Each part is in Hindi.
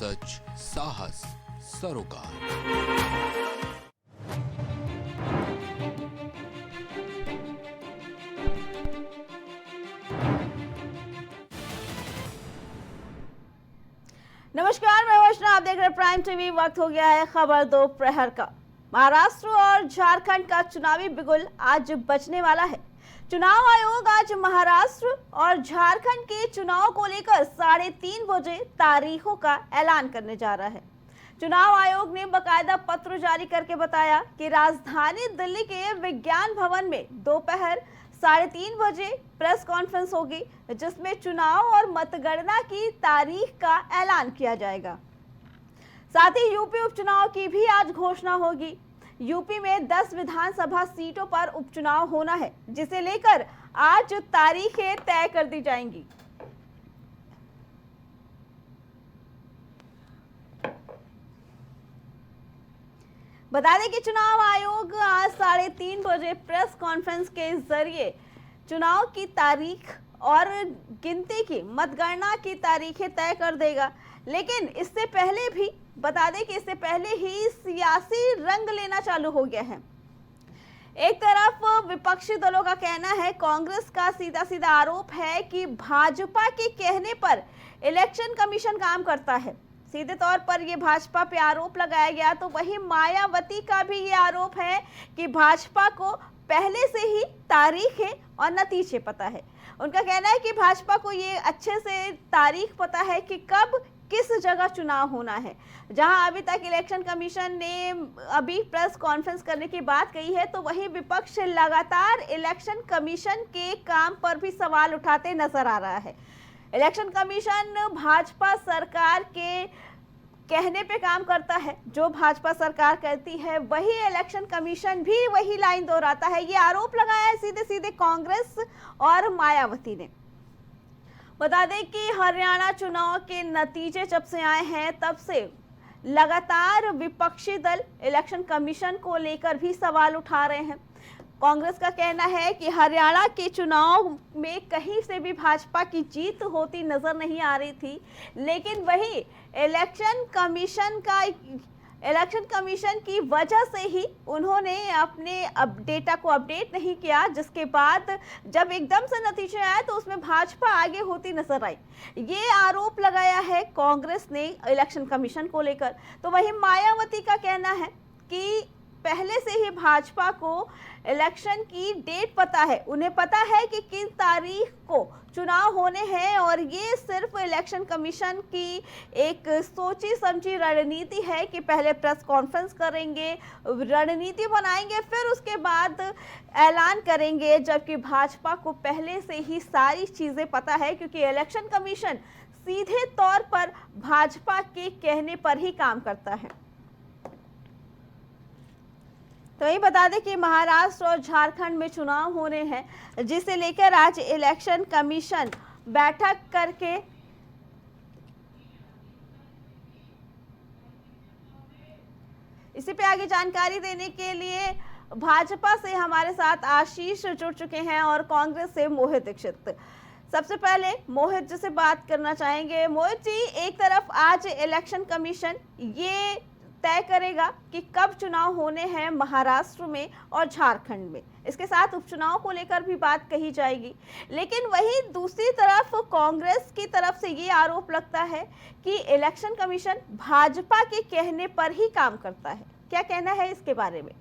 सच, साहस, सरोकार। नमस्कार, मैं वैष्णव, आप देख रहे हैं प्राइम टीवी। वक्त हो गया है खबर दोपहर का। महाराष्ट्र और झारखंड का चुनावी बिगुल आज बजने वाला है। चुनाव आयोग आज महाराष्ट्र और झारखंड के चुनाव को लेकर 3:30 बजे तारीखों का ऐलान करने जा रहा है। चुनाव आयोग ने बकायदा पत्र जारी करके बताया कि राजधानी दिल्ली के विज्ञान भवन में दोपहर 3:30 बजे प्रेस कॉन्फ्रेंस होगी, जिसमें चुनाव और मतगणना की तारीख का ऐलान किया जाएगा। साथ ही यूपी उपचुनाव की भी आज घोषणा होगी। यूपी में 10 विधानसभा सीटों पर उपचुनाव होना है, जिसे लेकर आज तारीखें तय कर दी जाएंगी। बता दें कि चुनाव आयोग आज 3:30 बजे प्रेस कॉन्फ्रेंस के जरिए चुनाव की तारीख और गिनती की मतगणना की तारीखें तय कर देगा। लेकिन इससे पहले भी बता दें कि इससे पहले ही सियासी रंग लेना चालू हो गया है। एक तरफ विपक्षी दलों का कहना है, कांग्रेस का सीधा सीधा आरोप है कि भाजपा के कहने पर इलेक्शन कमीशन काम करता है। सीधे तौर पर यह भाजपा पे आरोप लगाया गया। तो वहीं मायावती का भी ये आरोप है कि भाजपा को पहले से ही तारीखें और नतीजे पता है। उनका कहना है कि भाजपा को ये अच्छे से तारीख पता है कि कब किस जगह चुनाव होना है। जहां अभी तक इलेक्शन कमीशन ने अभी प्रेस कॉन्फ्रेंस करने की बात कही है, तो वहीं विपक्ष लगातार इलेक्शन कमीशन के काम पर भी सवाल उठाते नजर आ रहा है। इलेक्शन कमीशन भाजपा सरकार के कहने पे काम करता है। जो भाजपा सरकार कहती है वही इलेक्शन कमीशन भी वही लाइन दोहराता है। ये आरोप लगाया है सीधे सीधे कांग्रेस और मायावती ने। बता दें कि हरियाणा चुनाव के नतीजे जब से आए हैं, तब से लगातार विपक्षी दल इलेक्शन कमीशन को लेकर भी सवाल उठा रहे हैं। कांग्रेस का कहना है कि हरियाणा के चुनाव में कहीं से भी भाजपा की जीत होती नजर नहीं आ रही थी, लेकिन वही इलेक्शन कमीशन की वजह से ही उन्होंने अपने डेटा को अपडेट नहीं किया, जिसके बाद जब एकदम से नतीजे आए तो उसमें भाजपा आगे होती नजर आई। ये आरोप लगाया है कांग्रेस ने इलेक्शन कमीशन को लेकर। तो वहीं मायावती का कहना है कि पहले से ही भाजपा को इलेक्शन की डेट पता है। उन्हें पता है कि किस तारीख को चुनाव होने हैं, और ये सिर्फ इलेक्शन कमीशन की एक सोची समझी रणनीति है कि पहले प्रेस कॉन्फ्रेंस करेंगे, रणनीति बनाएंगे, फिर उसके बाद ऐलान करेंगे। जबकि भाजपा को पहले से ही सारी चीज़ें पता है, क्योंकि इलेक्शन कमीशन सीधे तौर पर भाजपा के कहने पर ही काम करता है। तो ये बता दें कि महाराष्ट्र और झारखंड में चुनाव होने हैं, जिसे लेकर आज इलेक्शन कमीशन बैठक करके इसी पे आगे जानकारी देने के लिए भाजपा से हमारे साथ आशीष जुड़ चुके हैं और कांग्रेस से मोहित दीक्षित। सबसे पहले मोहित जी से बात करना चाहेंगे। मोहित जी, एक तरफ आज इलेक्शन कमीशन ये तय करेगा कि कब चुनाव होने हैं महाराष्ट्र में और झारखंड में, इसके साथ उपचुनाव को लेकर भी बात कही जाएगी। लेकिन वहीं दूसरी तरफ कांग्रेस की तरफ से ये आरोप लगता है कि इलेक्शन कमीशन भाजपा के कहने पर ही काम करता है। क्या कहना है इसके बारे में?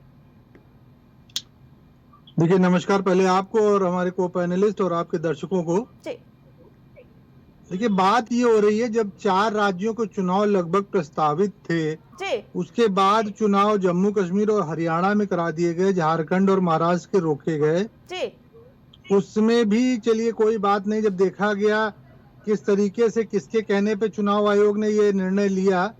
देखिए, नमस्कार पहले आपको और हमारे को पैनलिस्ट और आपके दर्शकों को। देखिए, बात ये हो रही है, जब 4 राज्यों के चुनाव लगभग प्रस्तावित थे, उसके बाद चुनाव जम्मू कश्मीर और हरियाणा में करा दिए गए, झारखंड और महाराष्ट्र के रोके गए। उसमें भी चलिए कोई बात नहीं, जब देखा गया किस तरीके से किसके कहने पे चुनाव आयोग ने ये निर्णय लिया,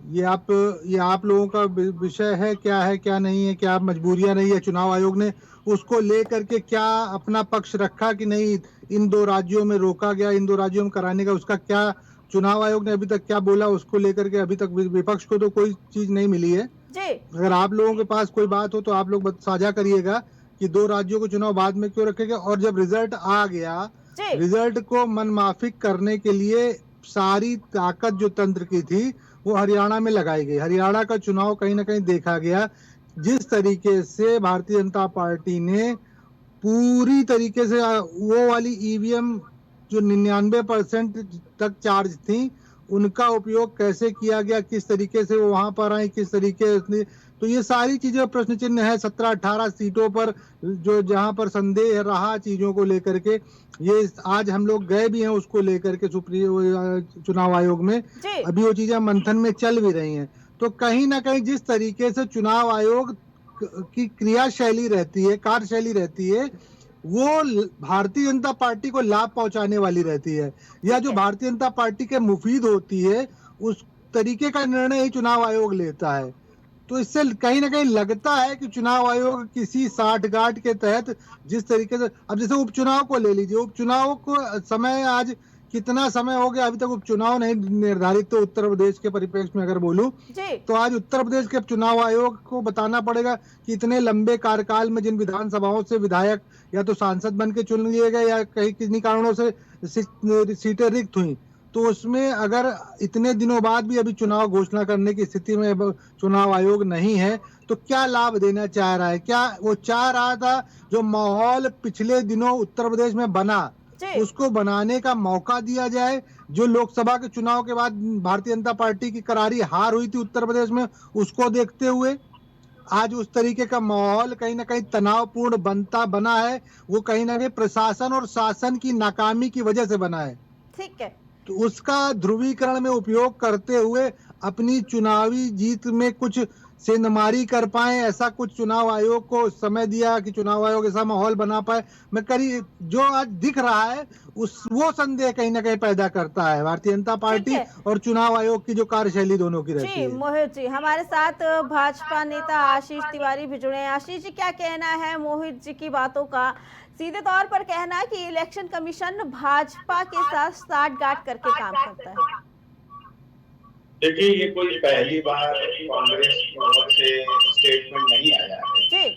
ये आप लोगों का विषय है, क्या है क्या नहीं है, क्या मजबूरियां नहीं है। चुनाव आयोग ने उसको लेकर के क्या अपना पक्ष रखा कि नहीं इन 2 राज्यों में रोका गया, इन 2 राज्यों में कराने का, उसका क्या चुनाव आयोग ने अभी तक क्या बोला, उसको लेकर के अभी तक विपक्ष को तो कोई चीज नहीं मिली है। अगर आप लोगों के पास कोई बात हो तो आप लोग साझा करिएगा कि 2 राज्यों को चुनाव बाद में क्यों रखेगा। और जब रिजल्ट आ गया, रिजल्ट को मनमाफिक करने के लिए सारी ताकत जो तंत्र की थी वो हरियाणा में लगाई गई। हरियाणा का चुनाव कहीं ना कहीं देखा गया, जिस तरीके से भारतीय जनता पार्टी ने पूरी तरीके से वो वाली ईवीएम जो 99% तक चार्ज थी उनका उपयोग कैसे किया गया, किस तरीके से वो वहां पर आई, किस तरीके से, तो ये सारी चीजें प्रश्न चिन्ह है। 17-18 सीटों पर जो जहां पर संदेह रहा चीजों को लेकर के, ये आज हम लोग गए भी हैं उसको लेकर के सुप्रीम चुनाव आयोग में, अभी वो चीजें मंथन में चल भी रही हैं। तो कहीं ना कहीं जिस तरीके से चुनाव आयोग की क्रियाशैली रहती है, कार्यशैली रहती है, वो भारतीय जनता पार्टी को लाभ पहुंचाने वाली रहती है, या जो भारतीय जनता पार्टी के मुफीद होती है उस तरीके का निर्णय ही चुनाव आयोग लेता है। तो इससे कहीं ना कहीं लगता है कि चुनाव आयोग किसी साठगांठ के तहत जिस तरीके से, अब जैसे उपचुनाव को ले लीजिए, उपचुनाव को समय आज कितना समय हो गया, अभी तक उपचुनाव नहीं निर्धारित। तो उत्तर प्रदेश के परिप्रेक्ष्य में अगर बोलूं तो आज उत्तर प्रदेश के चुनाव आयोग को बताना पड़ेगा कि इतने लंबे कार्यकाल में जिन विधानसभाओं से विधायक या तो सांसद बन के चुन लिए गए या कहीं किन्हीं कारणों से सीटें रिक्त हुई, तो उसमें अगर इतने दिनों बाद भी अभी चुनाव घोषणा करने की स्थिति में चुनाव आयोग नहीं है, तो क्या लाभ देना चाह रहा है? क्या वो चाह रहा था जो माहौल पिछले दिनों उत्तर प्रदेश में बना उसको बनाने का मौका दिया जाए? जो लोकसभा के चुनाव के बाद भारतीय जनता पार्टी की करारी हार हुई थी उत्तर प्रदेश में, उसको देखते हुए आज उस तरीके का माहौल कहीं ना कहीं तनावपूर्ण बना है। वो कहीं ना कहीं प्रशासन और शासन की नाकामी की वजह से बना है। ठीक है, तो उसका ध्रुवीकरण में उपयोग करते हुए अपनी चुनावी जीत में कुछ सेंधमारी कर पाए, ऐसा कुछ चुनाव आयोग को समय दिया कि चुनाव आयोग ऐसा माहौल बना पाए। मैं करी जो आज दिख रहा है वो संदेह कहीं ना कहीं पैदा करता है भारतीय जनता पार्टी और चुनाव आयोग की जो कार्यशैली दोनों की रहती है। मोहित जी हमारे साथ भाजपा नेता आशीष तिवारी भी जुड़े हैं। आशीष जी, क्या कहना है मोहित जी की बातों का? सीधे तौर पर कहना है कि इलेक्शन कमीशन भाजपा के साथ साठगांठ करके काम करता है। देखिए, ये कोई पहली बार कांग्रेस की ओर से स्टेटमेंट नहीं आया है।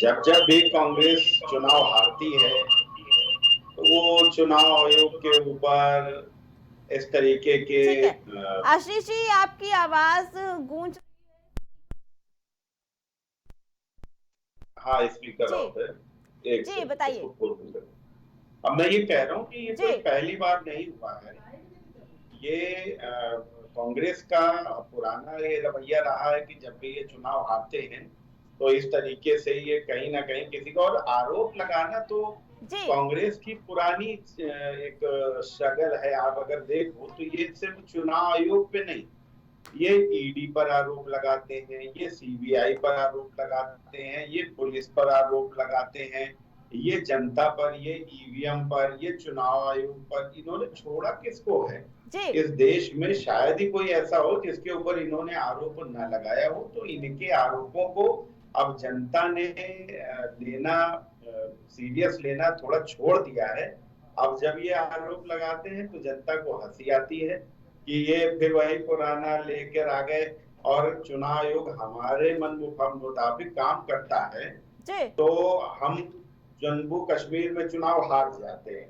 जब भी कांग्रेस चुनाव हारती है तो वो चुनाव आयोग के ऊपर इस तरीके के। आशीष जी, आपकी आवाज गूंज। हाँ, स्पीकर ऑफ है। जी बताइए। अब मैं ये कह रहा हूँ कि ये कोई पहली बार नहीं हुआ है। ये कांग्रेस का पुराना ये रवैया रहा है कि जब भी ये चुनाव हारते हैं तो इस तरीके से ये कहीं ना कहीं किसी का और आरोप लगाना तो कांग्रेस की पुरानी एक शगल है। आप अगर देखो तो ये सिर्फ चुनाव आयोग पे नहीं, ये ईडी पर आरोप लगाते हैं, ये सीबीआई पर आरोप लगाते हैं, ये पुलिस पर आरोप लगाते हैं, ये जनता पर, ये ईवीएम पर, ये चुनाव आयोग पर। इन्होंने छोड़ा किसको है? इस देश में शायद ही कोई ऐसा हो जिसके ऊपर इन्होंने आरोप न लगाया हो। तो इनके आरोपों को अब जनता ने लेना, सीरियस लेना थोड़ा छोड़ दिया है। अब जब ये आरोप लगाते हैं तो जनता को हंसी आती है कि ये फिर वही पुराना लेकर आ गए। और चुनाव आयोग हमारे मन मुताबिक काम करता है तो हम जम्मू कश्मीर में चुनाव हार जाते हैं।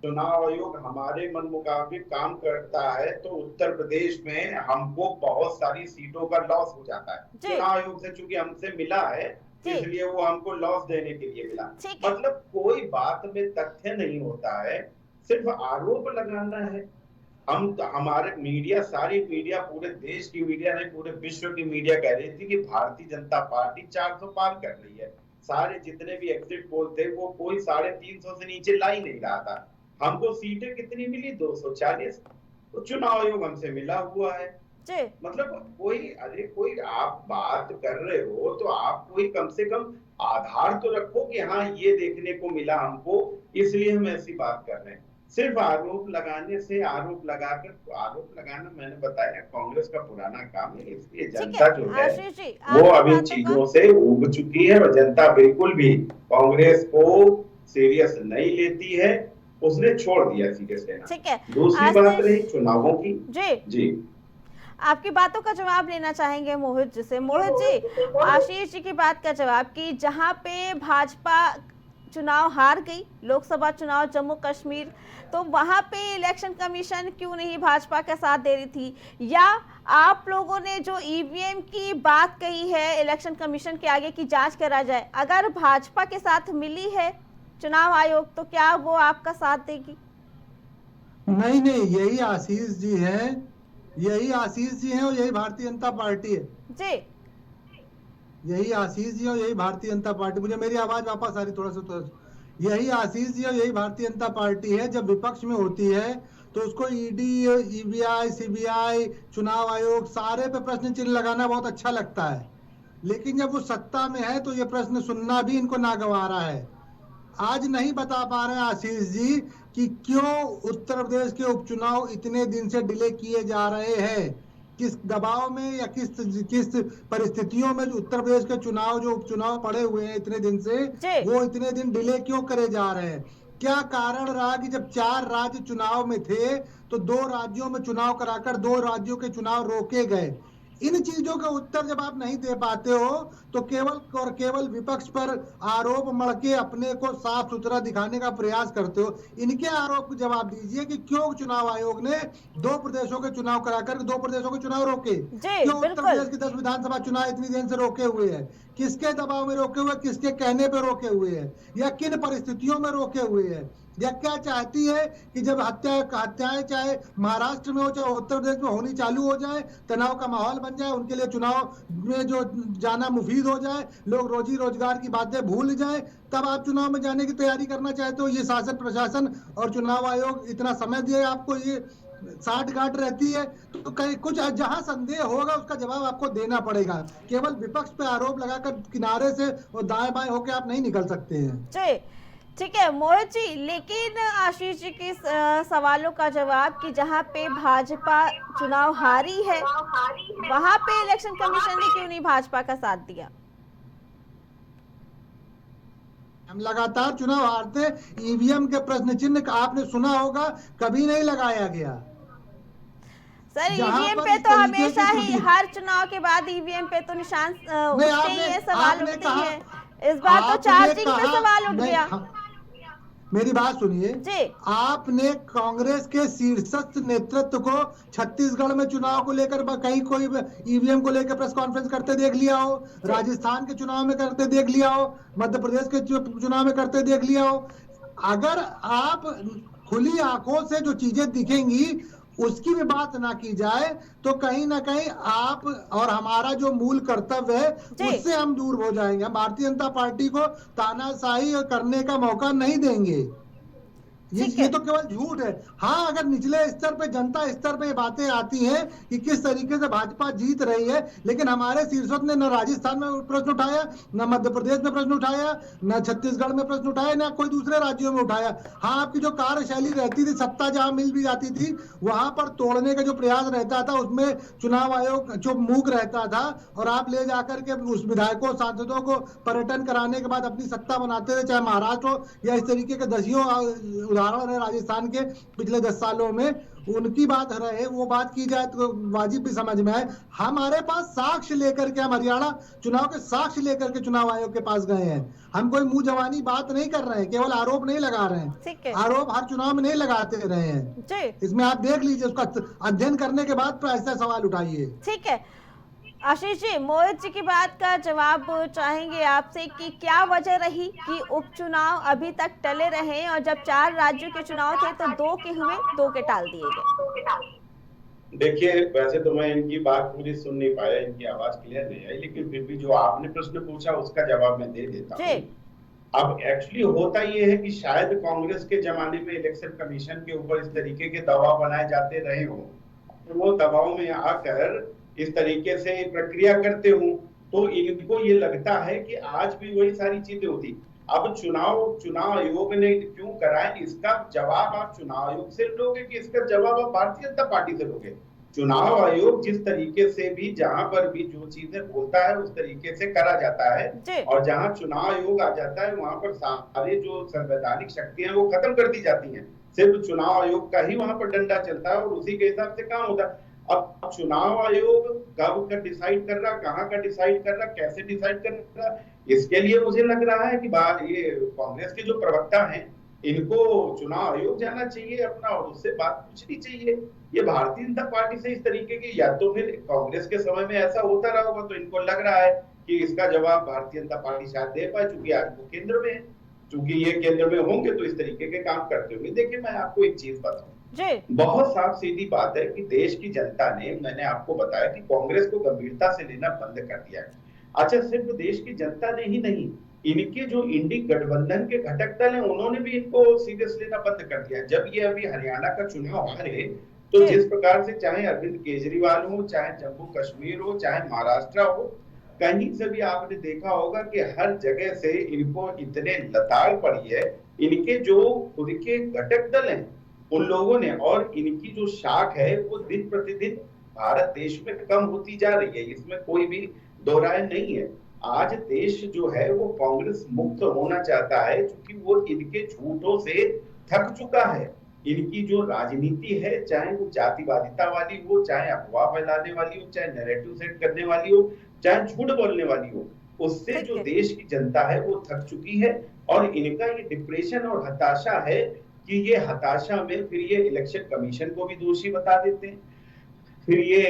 चुनाव आयोग हमारे मन मुताबिक काम करता है तो उत्तर प्रदेश में हमको बहुत सारी सीटों का लॉस हो जाता है। चुनाव आयोग से चूंकि हमसे मिला है इसलिए वो हमको लॉस देने के लिए मिला। मतलब कोई बात में तथ्य नहीं होता है, सिर्फ आरोप लगाना है। हमारे मीडिया, सारी मीडिया, पूरे देश की मीडिया नहीं पूरे विश्व की मीडिया कह रही थी कि भारतीय जनता पार्टी 400 पार कर रही है। सारे जितने भी एग्जिट पोल थे वो कोई 350 से नीचे ला ही नहीं रहा था। हमको सीटें कितनी मिली? 240। तो चुनाव आयोग हमसे मिला हुआ है। मतलब कोई आप बात कर रहे हो तो आप कोई कम से कम आधार तो रखो कि हाँ ये देखने को मिला हमको, इसलिए हम ऐसी बात कर रहे हैं। सिर्फ आरोप लगाने से, आरोप लगाना मैंने बताया कांग्रेस का पुराना काम है। इसलिए जनता जो है वो अब इन चीजों से उब चुकी है और जनता बिल्कुल भी कांग्रेस को सीरियस नहीं लेती है। उसने छोड़ दिया सीरियस लेना। ठीक है, दूसरी बात रही चुनावों की। जी आपकी बातों का जवाब लेना चाहेंगे मोहित जी से। मोहित जी, आशीष जी की बात का जवाब कि जहां पे भाजपा चुनाव हार गई, लोकसभा चुनाव जम्मू कश्मीर, तो वहां पे इलेक्शन कमीशन क्यों नहीं भाजपा का साथ दे रही थी? या आप लोगों ने जो ईवीएम की बात कही है इलेक्शन कमीशन के आगे की जांच करा जाए, अगर भाजपा के साथ मिली है चुनाव आयोग तो क्या वो आपका साथ देगी? नहीं, यही आशीष जी हैं, यही आशीष जी हैं और यही भारतीय जनता पार्टी है जी। यही आशीष जी और यही भारतीय जनता पार्टी, मुझे मेरी आवाज वापस आ रही थोड़ा सा। यही आशीष जी और यही भारतीय जनता पार्टी है। जब विपक्ष में होती है तो उसको ईडी, ईवीआई, सीबीआई, चुनाव आयोग सारे पे प्रश्न चिन्ह लगाना बहुत अच्छा लगता है, लेकिन जब वो सत्ता में है तो ये प्रश्न सुनना भी इनको नागवारा है। आज नहीं बता पा रहे हैं आशीष जी कि क्यों उत्तर प्रदेश के उपचुनाव इतने दिन से डिले किए जा रहे हैं, किस दबाव में या किस परिस्थितियों में उत्तर प्रदेश के चुनाव, जो उपचुनाव पड़े हुए हैं इतने दिन से, वो इतने दिन डिले क्यों करे जा रहे हैं? क्या कारण रहा कि जब 4 राज्य चुनाव में थे तो 2 राज्यों में चुनाव कराकर 2 राज्यों के चुनाव रोके गए? इन चीजों का उत्तर जब आप नहीं दे पाते हो तो केवल और केवल विपक्ष पर आरोप मढ़के अपने को साफ सुथरा दिखाने का प्रयास करते हो। इनके आरोप को जवाब दीजिए कि क्यों चुनाव आयोग ने 2 प्रदेशों के चुनाव कराकर 2 प्रदेशों के चुनाव रोके? क्यों उत्तर प्रदेश की 10 विधानसभा चुनाव इतनी देर से रोके हुए हैं? किसके दबाव में रोके हुए, किसके कहने पर रोके हुए हैं, या किन परिस्थितियों में रोके हुए हैं? या क्या चाहती है कि जब हत्याएं चाहे महाराष्ट्र में हो चाहे उत्तर प्रदेश में होनी चालू हो जाए, तनाव का माहौल बन जाए, उनके लिए चुनाव में जो जाना मुफीद हो जाए, लोग रोजी रोजगार की बातें भूल जाए, तब आप चुनाव में जाने की तैयारी करना चाहते हो? ये शासन, प्रशासन और चुनाव आयोग इतना समय दिए आपको, ये साठ गांठ रहती है, तो कहीं कुछ जहां संदेह होगा उसका जवाब आपको देना पड़ेगा। केवल विपक्ष पे आरोप लगाकर किनारे से और दाएं बाएं होकर आप नहीं निकल सकते हैं। ठीक है मोहित जी, लेकिन आशीष जी के सवालों का जवाब कि जहां पे भाजपा चुनाव हारी है वहां पे इलेक्शन कमीशन ने क्यों नहीं भाजपा का साथ दिया? हम लगातार चुनाव हारते, ईवीएम के प्रश्न चिन्ह आपने सुना होगा, कभी नहीं लगाया गया। सर ईवीएम पे तो हमेशा ही हर चुनाव के बाद ईवीएम पे तो निशान उठते ही है, सवाल उठते ही है। इस बार तो चार्जिंग पे सवाल उठ गया। मेरी बात सुनिए, आपने कांग्रेस के शीर्षस्थ नेतृत्व को छत्तीसगढ़ में चुनाव को लेकर कहीं कोई ईवीएम को लेकर प्रेस कॉन्फ्रेंस करते देख लिया हो? राजस्थान के चुनाव में करते देख लिया हो? मध्य प्रदेश के चुनाव में करते देख लिया हो? अगर आप खुली आंखों से जो चीजें दिखेंगी उसकी भी बात ना की जाए तो कहीं ना कहीं आप और हमारा जो मूल कर्तव्य है उससे हम दूर हो जाएंगे। हम भारतीय जनता पार्टी को तानाशाही करने का मौका नहीं देंगे। ये तो केवल झूठ है। हाँ, अगर निचले स्तर पे, जनता स्तर पे ये बातें आती हैं कि किस तरीके से भाजपा जीत रही है, लेकिन हमारे शीर्षक ने न राजस्थान में प्रश्न उठाया, न मध्य प्रदेश में प्रश्न उठाया, न छत्तीसगढ़ में प्रश्न उठाया, न कोई दूसरे राज्यों में उठाया। हाँ, आपकी जो कार्यशैली रहती थी, सत्ता जहां मिल भी जाती थी वहां पर तोड़ने का जो प्रयास रहता था उसमें चुनाव आयोग जो मूक रहता था और आप ले जाकर के उस विधायकों, सांसदों को पर्यटन कराने के बाद अपनी सत्ता बनाते थे, चाहे महाराष्ट्र हो या इस तरीके के दसियों उदाहरण है राजस्थान के पिछले 10 सालों में। उनकी बात रहे, वो बात की जाए तो वाजिब भी समझ में आए। हमारे पास साक्ष्य लेकर के, हम हरियाणा चुनाव के साक्ष्य लेकर के चुनाव आयोग के पास गए हैं। हम कोई मुंह जवानी बात नहीं कर रहे हैं, केवल आरोप नहीं लगा रहे हैं। आरोप हर चुनाव में नहीं लगाते रहे हैं। इसमें आप देख लीजिए, उसका अध्ययन करने के बाद ऐसा सवाल उठाइए। ठीक है आशीष जी, मोहित जी की बात का जवाब चाहेंगे आपसे कि क्या वजह रही कि उपचुनाव अभी तक टले रहे और जब 4 राज्यों के चुनाव थे तो 2 के हुए, 2 के टाल दिए गए? देखिए, वैसे तो मैं इनकी बात पूरी सुन नहीं पाया, इनकी आवाज क्लियर नहीं आई, लेकिन फिर भी जो आपने प्रश्न पूछा उसका जवाब मैं दे देता हूँ। अब एक्चुअली होता ये है कि शायद कांग्रेस के जमाने में इलेक्शन कमीशन के ऊपर इस तरीके के दबाव बनाए जाते रहे हों, तो वो दबाव में आकर इस तरीके से प्रक्रिया करते हूँ, तो इनको ये लगता है कि आज भी वही सारी चीजें होती। अब चुनाव आयोग ने क्यों कराए, इसका जवाब आप चुनाव आयोग से लोगे कि इसका जवाब आप भारतीय जनता पार्टी से लोगे? चुनाव आयोग जिस तरीके से भी जहां पर भी जो चीजें बोलता है उस तरीके से करा जाता है, और जहां चुनाव आयोग आ जाता है वहां पर सारे जो संवैधानिक शक्तियां वो खत्म कर दी जाती हैं। सिर्फ चुनाव आयोग का ही वहां पर डंडा चलता है और उसी के हिसाब से काम होता है। अब चुनाव आयोग कब का डिसाइड कर रहा, कहाँ का डिसाइड कर रहा, कैसे डिसाइड कर रहा, इसके लिए मुझे लग रहा है कि ये कांग्रेस के जो प्रवक्ता हैं, इनको चुनाव आयोग जाना चाहिए अपना और उससे बात पूछनी चाहिए। ये भारतीय जनता पार्टी से इस तरीके की, या तो फिर कांग्रेस के समय में ऐसा होता रहा होगा तो इनको लग रहा है कि इसका जवाब भारतीय जनता पार्टी शायद दे पाए, चूंकि आज वो केंद्र में है, चूंकि ये केंद्र में होंगे तो इस तरीके के काम करते होंगे। देखिए मैं आपको एक चीज बताऊं, बहुत साफ सीधी बात है कि देश की जनता ने, मैंने आपको बताया कि कांग्रेस को गंभीरता से लेना बंद कर दिया है। अच्छा, सिर्फ देश की जनता ने ही नहीं, इनके जो इंडी गठबंधन के घटक दल हैं उन्होंने भी इनको सीरियस लेना बंद कर दिया। जब ये अभी हरियाणा का चुनाव हारे तो जिस प्रकार से चाहे अरविंद केजरीवाल हो, चाहे जम्मू कश्मीर हो, चाहे महाराष्ट्र हो, कहीं से भी आपने देखा होगा कि हर जगह से इनको इतने लताड़ पड़ी है, इनके जो खुद के घटक दल हैं उन लोगों ने, और इनकी जो शाख है वो दिन प्रतिदिन भारत देश में कम होती जा रही है, इसमें कोई भी दो राय नहीं है। आज देश जो है वो कांग्रेस मुक्त होना चाहता है, क्योंकि वो इनके झूठों से थक चुका है। इनकी जो राजनीति है, चाहे वो जातिवादिता वाली हो, चाहे अफवाह फैलाने वाली हो, चाहे नैरेटिव सेट करने वाली हो, चाहे झूठ बोलने वाली हो, उससे जो देश की जनता है वो थक चुकी है। और इनका ये डिप्रेशन और हताशा है कि ये हताशा में फिर ये इलेक्शन कमीशन को भी दोषी बता देते हैं, फिर ये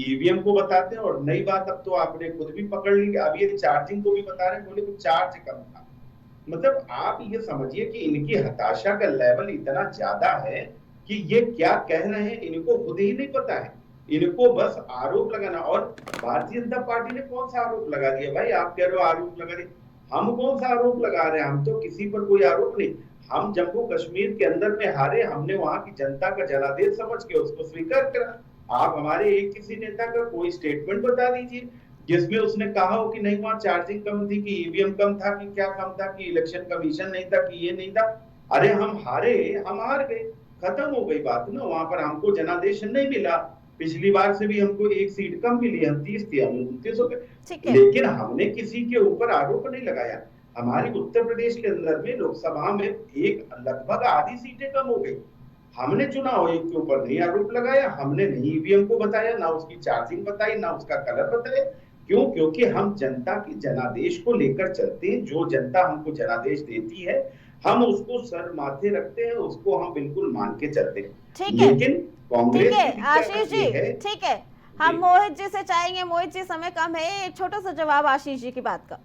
ईवीएम को बताते हैं, और नई बात अब तो आपने खुद भी पकड़ ली, अब ये चार्जिंग को भी बता रहे हैं, बोले कि चार्ज कम था। मतलब आप ये समझिए कि इनकी हताशा का लेवल इतना ज्यादा है कि ये क्या कह रहे हैं इनको खुद ही नहीं पता है, इनको बस आरोप लगाना। और भारतीय जनता पार्टी ने कौन सा आरोप लगा दिया भाई? आप कह रहे हो आरोप लगा दिए, हम कौन सा आरोप लगा रहे हैं? हम तो किसी पर कोई आरोप नहीं, हम जम्मू कश्मीर के अंदर में हारे, हमने वहां की जनता का जनादेश समझ के उसको स्वीकार करा। आप हमारे एक किसी नेता का कोई स्टेटमेंट बता दीजिए जिसमें उसने कहा हो कि नहीं वहां चार्जिंग कम थी, कि ईवीएम कम था, कि क्या कम था, कि इलेक्शन कमीशन नहीं था, कि ये नहीं था। अरे हम हारे, हम हार गए, खत्म हो गई बात ना। वहां पर हमको जनादेश नहीं मिला, पिछली बार से भी हमको एक सीट कम मिली, हम 30 थी, हम 29 हो गए, लेकिन हमने किसी के ऊपर आरोप नहीं लगाया। हमारी उत्तर प्रदेश के अंदर में लोकसभा में एक लगभग आधी सीटें कम हो गई, हमने चुनाव आयोग के ऊपर नहीं आरोप लगाया, हमने नहीं ईवीएम को बताया, ना उसकी चार्जिंग बताई, ना उसका कलर बताया। क्यों? क्योंकि हम जनता की जनादेश को लेकर चलते हैं, जो जनता हमको जनादेश देती है हम उसको सर माथे रखते हैं, उसको हम बिल्कुल मान के चलते हैं। लेकिन कांग्रेस, आशीष जी ठीक है, हम मोहित जी से चाहेंगे, मोहित जी समय कम है, एक छोटा सा जवाब आशीष जी की बात का।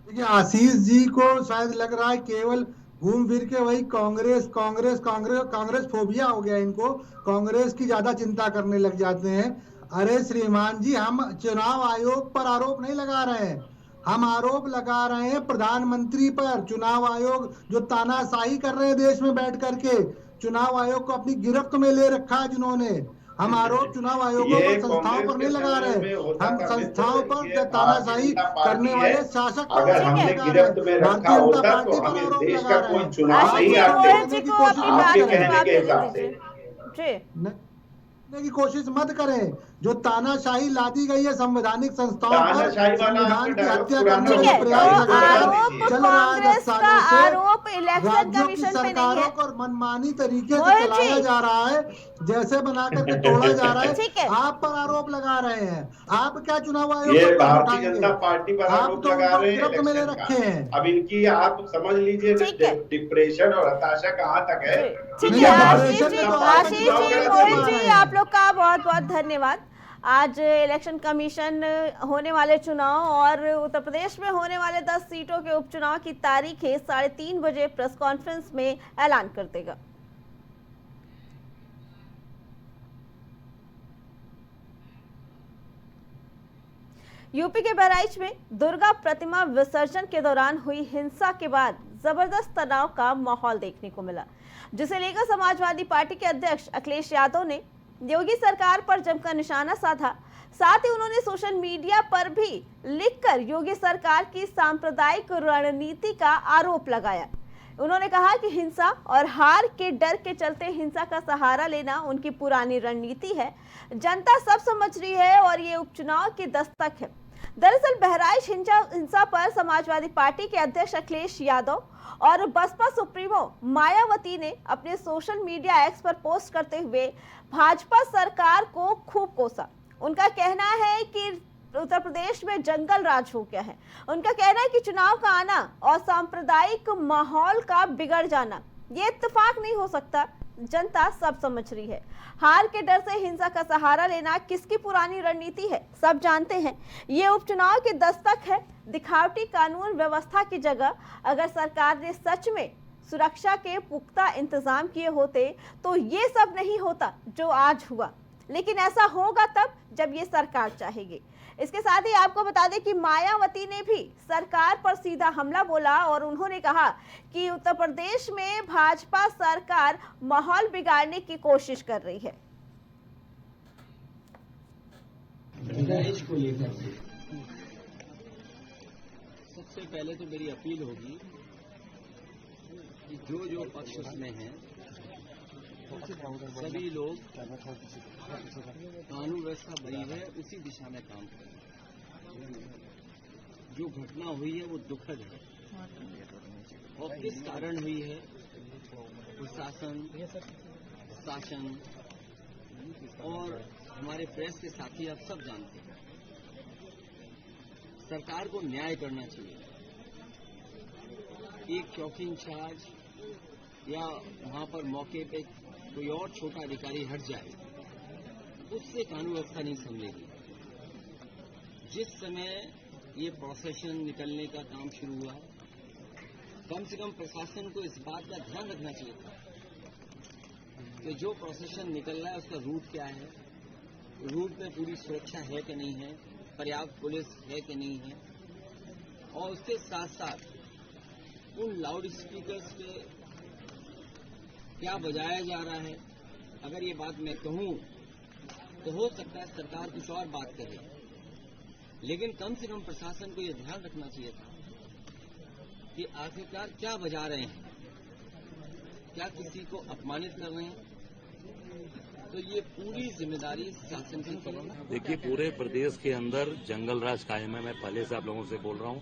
देखिए आशीष जी को शायद लग रहा है केवल घूम फिर के वही कांग्रेस कांग्रेस कांग्रेस कांग्रेस फोबिया हो गया इनको, कांग्रेस की ज्यादा चिंता करने लग जाते हैं। अरे श्रीमान जी, हम चुनाव आयोग पर आरोप नहीं लगा रहे हैं, हम आरोप लगा रहे हैं प्रधानमंत्री पर। चुनाव आयोग जो तानाशाही कर रहे हैं देश में बैठ करके, चुनाव आयोग को अपनी गिरफ्त में ले रखा है जिन्होंने। हम आरोप चुनाव आयोगों पर, संस्थाओं पर नहीं लगा रहे, हम संस्थाओं पर तानाशाही करने वाले शासक पर आरोप लगा रहे हैं, भारतीय जनता पार्टी पर आरोप लगा रहे हैं। की कोशिश मत करें, जो तानाशाही लादी गई है संवैधानिक संस्थाओं पर, संविधान की हत्या करने का प्रयास चल रहा है 10 सालों से, राज्यों की सरकारों को मनमानी तरीके से चलाया जा रहा है, जैसे बना करके तोड़ा जा रहा है, आप पर आरोप लगा रहे हैं। आप क्या चुनाव आयोग पर भारतीय जनता पार्टी पर आरोप लगा रहे हैं, में रखे हैं। अब इनकी आप समझ लीजिए डिप्रेशन और हताशा कहाँ तक है। आशीष जी, मोहित जी, आप लोग का बहुत बहुत धन्यवाद। आज इलेक्शन कमीशन होने वाले चुनाव और उत्तर प्रदेश में होने वाले 10 सीटों के उपचुनाव की तारीखें 3:30 बजे प्रेस कॉन्फ्रेंस में ऐलान कर देगा। यूपी के बहराइच में दुर्गा प्रतिमा विसर्जन के दौरान हुई हिंसा के बाद जबरदस्त तनाव का माहौल देखने को मिला, जिसे लेकर समाजवादी पार्टी के अध्यक्ष अखिलेश यादव ने योगी सरकार पर जमकर निशाना साधा। साथ ही उन्होंने सोशल मीडिया पर भी लिखकर योगी सरकार की सांप्रदायिक रणनीति का आरोप लगाया। उन्होंने कहा कि हिंसा और हार के डर के चलते हिंसा का सहारा लेना उनकी पुरानी रणनीति है, जनता सब समझ रही है और ये उपचुनाव की दस्तक है। दरअसल बहराइच हिंसा पर समाजवादी पार्टी के अध्यक्ष अखिलेश यादव और बसपा सुप्रीमो मायावती ने अपने सोशल मीडिया एक्स पर पोस्ट करते हुए भाजपा सरकार को खूब कोसा। उनका कहना है कि उत्तर प्रदेश में जंगल राज हो गया है। उनका कहना है कि चुनाव का आना और सांप्रदायिक माहौल का बिगड़ जाना ये इत्तेफाक नहीं हो सकता। जनता सब समझ रही है। हार के डर से हिंसा का सहारा लेना किसकी पुरानी रणनीति है, सब जानते हैं। ये उपचुनाव की दस्तक है। दिखावटी कानून व्यवस्था की जगह अगर सरकार ने सच में सुरक्षा के पुख्ता इंतजाम किए होते तो ये सब नहीं होता जो आज हुआ। लेकिन ऐसा होगा तब जब ये सरकार चाहेगी। इसके साथ ही आपको बता दें कि मायावती ने भी सरकार पर सीधा हमला बोला और उन्होंने कहा कि उत्तर प्रदेश में भाजपा सरकार माहौल बिगाड़ने की कोशिश कर रही है। को लेकर सबसे पहले तो मेरी अपील होगी कि जो पक्ष उसमें हैं सभी लोग कानून व्यवस्था बनी है उसी दिशा में काम करें। जो घटना हुई है वो दुखद है और किस कारण हुई है प्रशासन, शासन और हमारे प्रेस के साथी आप सब जानते हैं। सरकार को न्याय करना चाहिए। एक चौकी इंचार्ज या वहां पर मौके पे कोई और छोटा अधिकारी हट जाए उससे कानून व्यवस्था नहीं संभलेगी। जिस समय ये प्रोसेशन निकलने का काम शुरू हुआ कम से कम प्रशासन को इस बात का ध्यान रखना चाहिए था कि जो प्रोसेशन निकल रहा है उसका रूट क्या है, रूट में पूरी सुरक्षा है कि नहीं है, पर्याप्त पुलिस है कि नहीं है, और उसके साथ साथ उन लाउड स्पीकर्स पे क्या बजाया जा रहा है। अगर ये बात मैं कहूं तो हो सकता है सरकार कुछ और बात करे, लेकिन कम से कम प्रशासन को यह ध्यान रखना चाहिए था कि आखिरकार क्या बजा रहे हैं, क्या किसी को अपमानित कर रहे हैं। तो ये पूरी जिम्मेदारी शासन की करेगा। देखिए, पूरे प्रदेश के अंदर जंगल राज कायम है। मैं पहले से आप लोगों से बोल रहा हूं।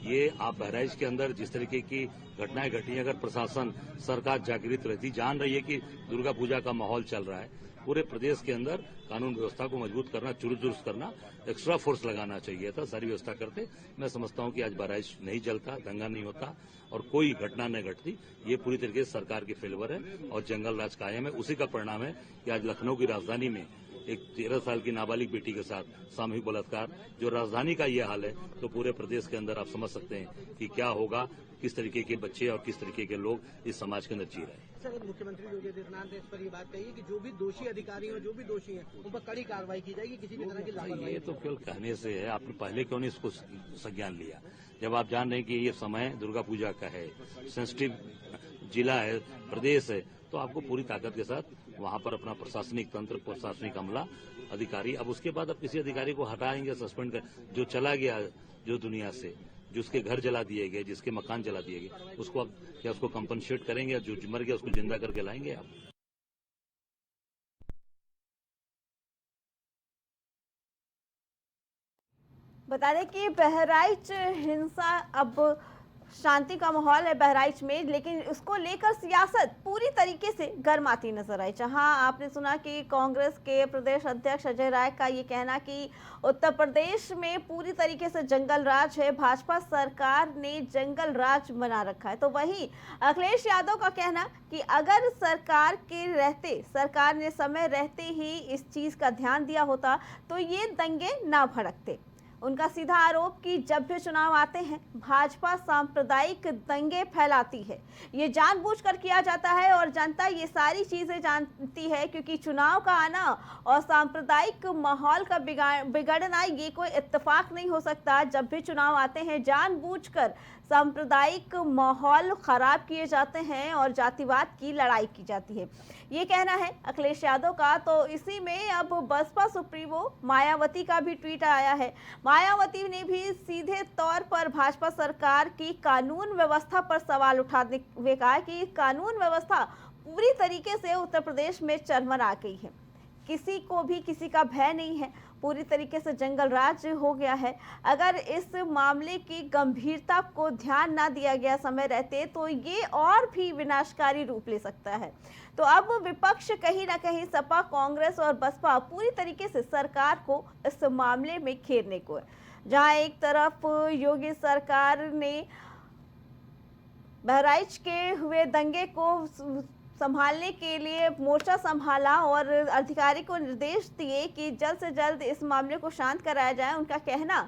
ये आप बहराइच के अंदर जिस तरीके की घटनाएं घटी, अगर प्रशासन, सरकार जागृत रहती, जान रही है कि दुर्गा पूजा का माहौल चल रहा है, पूरे प्रदेश के अंदर कानून व्यवस्था को मजबूत करना, चुरुस्त करना, एक्स्ट्रा फोर्स लगाना चाहिए था। सारी व्यवस्था करते। मैं समझता हूं कि आज बहराइच नहीं जलता, दंगा नहीं होता और कोई घटना नहीं घटती। ये पूरी तरीके से सरकार की फेवर है और जंगल राज कायम है। उसी का परिणाम है कि आज लखनऊ की राजधानी में एक 13 साल की नाबालिग बेटी के साथ सामूहिक बलात्कार, जो राजधानी का ये हाल है, तो पूरे प्रदेश के अंदर आप समझ सकते हैं कि क्या होगा, किस तरीके के बच्चे और किस तरीके के लोग इस समाज के अंदर जी रहे हैं। सर, मुख्यमंत्री योगी आदित्यनाथ ने इस पर ये बात कही है कि जो भी दोषी अधिकारी और जो भी दोषी हैं उन पर कड़ी कार्रवाई की जाएगी, किसी भी तरह की लापरवाही। ये तो केवल कहने से है। आपने पहले क्यों नहीं इसको संज्ञान लिया? जब आप जान रहे हैं कि ये समय दुर्गा पूजा का है, सेंसिटिव जिला है, प्रदेश है, तो आपको पूरी ताकत के साथ वहां पर अपना प्रशासनिक तंत्र, प्रशासनिक अमला, अधिकारी, अब उसके बाद अब किसी अधिकारी को हटाएंगे, सस्पेंड कर, जो चला गया जो दुनिया से, जिसके घर जला दिए गए, जिसके मकान जला दिए गए, उसको अब क्या उसको कंपनसेट करेंगे? जो मर गया उसको जिंदा करके लाएंगे आप? बता दें कि बहराइच हिंसा, अब शांति का माहौल है बहराइच में, लेकिन उसको लेकर सियासत पूरी तरीके से गर्माती नजर आई। जहां आपने सुना कि कांग्रेस के प्रदेश अध्यक्ष अजय राय का ये कहना कि उत्तर प्रदेश में पूरी तरीके से जंगल राज है, भाजपा सरकार ने जंगल राज बना रखा है। तो वहीं अखिलेश यादव का कहना कि अगर सरकार ने समय रहते ही इस चीज का ध्यान दिया होता तो ये दंगे ना भड़कते। उनका सीधा आरोप कि जब भी चुनाव आते हैं भाजपा सांप्रदायिक दंगे फैलाती है, ये जानबूझकर किया जाता है और जनता ये सारी चीजें जानती है, क्योंकि चुनाव का आना और सांप्रदायिक माहौल का बिगड़ना ये कोई इत्तेफाक नहीं हो सकता। जब भी चुनाव आते हैं जानबूझकर सांप्रदायिक माहौल खराब किए जाते हैं और जातिवाद की लड़ाई की जाती है, ये कहना है अखिलेश यादव का। तो इसी में अब बसपा सुप्रीमो मायावती का भी ट्वीट आया है। मायावती ने भी सीधे तौर पर भाजपा सरकार की कानून व्यवस्था पर सवाल उठाते हुए कहा कि कानून व्यवस्था पूरी तरीके से उत्तर प्रदेश में चरमरा गई है। किसी को भी किसी का भय नहीं है, पूरी तरीके से जंगल राज हो गया है। अगर इस मामले की गंभीरता को ध्यान ना दिया गया समय रहते तो ये और भी विनाशकारी रूप ले सकता है। तो अब विपक्ष कहीं ना कहीं सपा, कांग्रेस और बसपा पूरी तरीके से सरकार को इस मामले में घेरने को है। जहां एक तरफ योगी सरकार ने बहराइच के हुए दंगे को संभालने के लिए मोर्चा संभाला और अधिकारी को निर्देश दिए कि जल्द से जल्द इस मामले को शांत कराया जाए। उनका कहना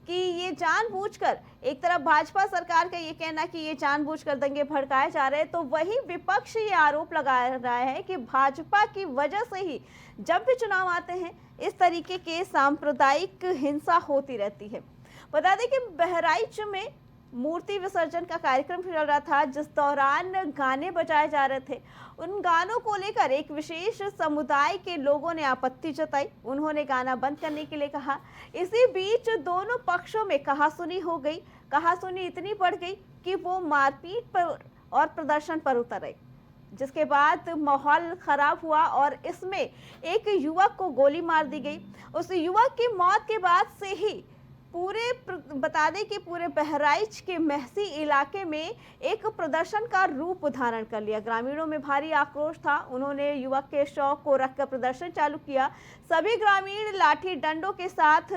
कि ये जानबूझकर, एक तरफ भाजपा सरकार का ये कहना कि ये जानबूझकर दंगे भड़काए जा रहे हैं, तो वही विपक्ष ये आरोप लगा रहा है कि भाजपा की वजह से ही जब भी चुनाव आते हैं इस तरीके के सांप्रदायिक हिंसा होती रहती है। बता दें कि बहराइच में मूर्ति विसर्जन का कार्यक्रम चल रहा था, जिस दौरान गाने बजाए जा रहे थे। उन गानों को लेकर एक विशेष समुदाय के लोगों ने आपत्ति जताई। उन्होंने गाना बंद करने के लिए कहा। इसी बीच दोनों पक्षों में कहासुनी हो गई। कहासुनी इतनी बढ़ गई कि वो मारपीट पर और प्रदर्शन पर उतर आए, जिसके बाद माहौल खराब हुआ और इसमें एक युवक को गोली मार दी गई। उस युवक की मौत के बाद से ही बता दें कि पूरे बहराइच के महसी इलाके में एक प्रदर्शन का रूप धारण कर लिया। ग्रामीणों में भारी आक्रोश था। उन्होंने युवक के शव को रखकर प्रदर्शन चालू किया। सभी ग्रामीण लाठी डंडों के साथ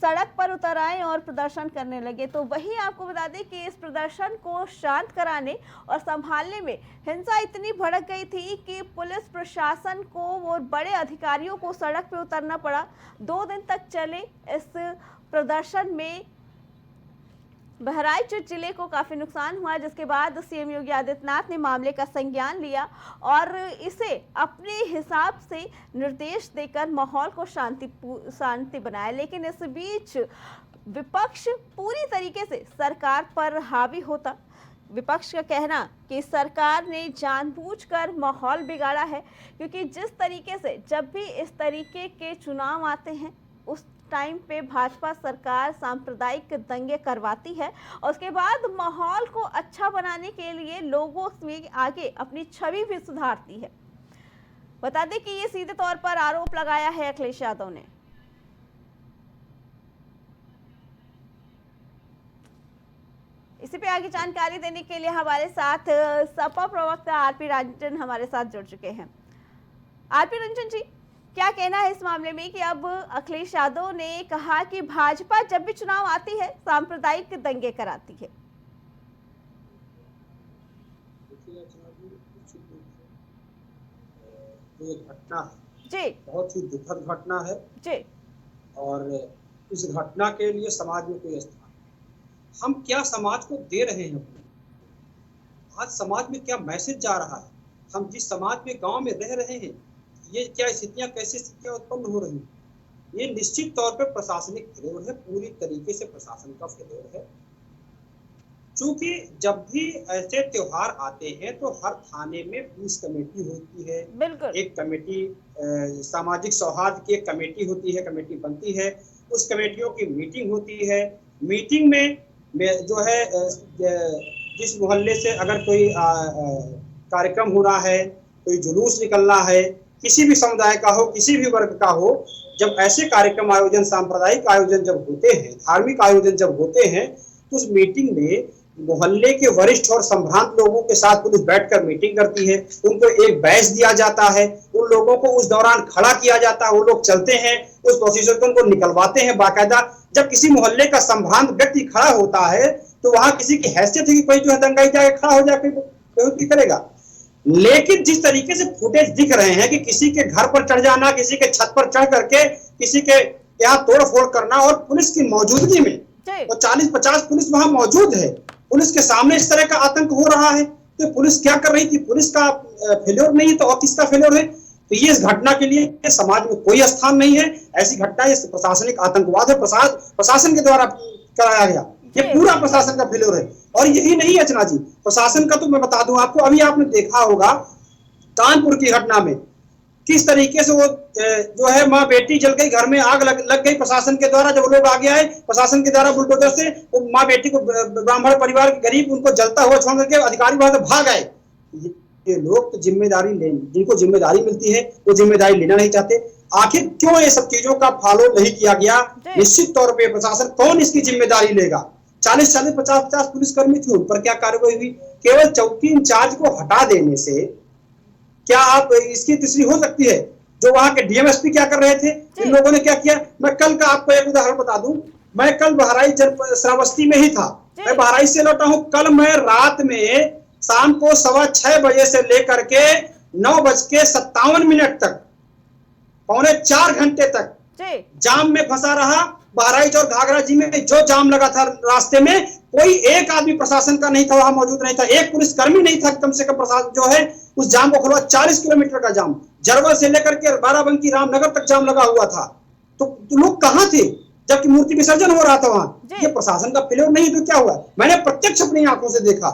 सड़क पर उतर आए और प्रदर्शन करने लगे। तो वही आपको बता दें कि इस प्रदर्शन को शांत कराने और संभालने में हिंसा इतनी भड़क गई थी कि पुलिस प्रशासन को और बड़े अधिकारियों को सड़क पर उतरना पड़ा। 2 दिन तक चले इस प्रदर्शन में बहराइच जिले को काफी नुकसान हुआ, जिसके बाद सीएम योगी आदित्यनाथ ने मामले का संज्ञान लिया और इसे अपने हिसाब से निर्देश देकर माहौल को शांति बनाया। लेकिन इस बीच विपक्ष पूरी तरीके से सरकार पर हावी होता। विपक्ष का कहना कि सरकार ने जानबूझकर माहौल बिगाड़ा है, क्योंकि जिस तरीके से जब भी इस तरीके के चुनाव आते हैं उस टाइम पे भाजपा सरकार सांप्रदायिक दंगे करवाती है और उसके बाद माहौल को अच्छा बनाने के लिए लोगों में आगे अपनी छवि भी सुधारती है। बता दें कि ये सीधे तौर पर आरोप लगाया है अखिलेश यादव ने। इसी पे आगे जानकारी देने के लिए हमारे साथ सपा प्रवक्ता आरपी रंजन हमारे साथ जुड़ चुके हैं। आरपी रंजन जी, क्या कहना है इस मामले में कि अब अखिलेश यादव ने कहा कि भाजपा जब भी चुनाव आती है सांप्रदायिक दंगे कराती है? ये घटना है जी, बहुत ही दुखद घटना है जी, और इस घटना के लिए समाज में कोई स्थान, हम क्या समाज को दे रहे हैं, आज समाज में क्या मैसेज जा रहा है, हम जिस समाज में गांव में रह रहे हैं ये क्या स्थितियां, कैसी स्थितियां उत्पन्न हो रही हैं, ये निश्चित तौर पर प्रशासनिक फेल्योर है, पूरी तरीके से प्रशासन का फेल्योर है। चूंकि जब भी ऐसे त्योहार आते हैं तो हर थाने में पुलिस कमेटी होती है, एक कमेटी सामाजिक सौहार्द की एक कमेटी होती है, कमेटी बनती है, उस कमेटियों की मीटिंग होती है। मीटिंग में जो है जिस मोहल्ले से अगर कोई कार्यक्रम हो रहा है, कोई जुलूस निकलना है, किसी भी समुदाय का हो, किसी भी वर्ग का हो, जब ऐसे कार्यक्रम आयोजन, सांप्रदायिक आयोजन जब होते हैं, धार्मिक आयोजन जब होते हैं, तो उस मीटिंग में मोहल्ले के वरिष्ठ और संभ्रांत लोगों के साथ पुलिस बैठकर मीटिंग करती है, उनको एक बैच दिया जाता है, उन लोगों को उस दौरान खड़ा किया जाता है, वो लोग चलते हैं, उस प्रोसीजर को उनको निकलवाते हैं बाकायदा। जब किसी मोहल्ले का संभ्रांत व्यक्ति खड़ा होता है तो वहां किसी की हैसियत है कि कोई जो है दंगाई जाके खड़ा हो जाके कोई करेगा। लेकिन जिस तरीके से फुटेज दिख रहे हैं कि किसी के घर पर चढ़ जाना, किसी के छत पर चढ़ करके किसी के यहाँ तोड़फोड़ करना और पुलिस की मौजूदगी में, तो 40-50 पुलिस वहां मौजूद है, पुलिस के सामने इस तरह का आतंक हो रहा है, तो पुलिस क्या कर रही थी? पुलिस का फेल्योर नहीं तो और किसका फेल्योर है? तो ये इस घटना के लिए समाज में कोई स्थान नहीं है। ऐसी घटना ये प्रशासनिक आतंकवाद है, प्रशासन के द्वारा कराया गया, ये पूरा प्रशासन का फेल्योर है। और यही नहीं अर्चना जी, प्रशासन का तो मैं बता दूं आपको, अभी आपने देखा होगा कानपुर की घटना में किस तरीके से वो जो है माँ बेटी जल गई, घर में आग लग गई प्रशासन के द्वारा। जब लोग आगे आए प्रशासन के द्वारा बुलडोजर से वो माँ बेटी को, ब्राह्मण परिवार के गरीब, उनको जलता हुआ छोड़ करके अधिकारी वहां से भाग आए। ये लोग तो जिम्मेदारी ले, जिनको जिम्मेदारी मिलती है वो जिम्मेदारी लेना नहीं चाहते। आखिर क्यों ये सब चीजों का फॉलो नहीं किया गया? निश्चित तौर पे प्रशासन कौन इसकी जिम्मेदारी लेगा? 40-40, 50-50 पुलिसकर्मी थे, उन पर क्या कार्रवाई हुई? केवल चौकी इंचार्ज को हटा देने से क्या आप इसकी तीसरी हो सकती है? जो वहां के डीएमएसपी क्या कर रहे थे, इन लोगों ने क्या किया? मैं कल का आपको एक उदाहरण बता दूं। मैं कल बहराइच श्रावस्ती में ही था, मैं बहराइच से लौटा हूं। कल मैं रात में शाम को 6:15 बजे से लेकर के 9:57 तक, पौने 4 घंटे तक जाम में फंसा रहा। बहराइच और घाघरा जी में जो जाम लगा था रास्ते में, कोई एक आदमी प्रशासन का नहीं था, वहां मौजूद नहीं था, एक पुलिसकर्मी नहीं था कम से कम प्रशासन जो है उस जाम को खुलवा। 40 किलोमीटर का जाम, जरवल से लेकर के बाराबंकी रामनगर तक जाम लगा हुआ था। तो लोग कहां थे जबकि मूर्ति विसर्जन हो रहा था वहां? ये प्रशासन का फेल्योर नहीं तो क्या हुआ? मैंने प्रत्यक्ष अपनी आंखों से देखा।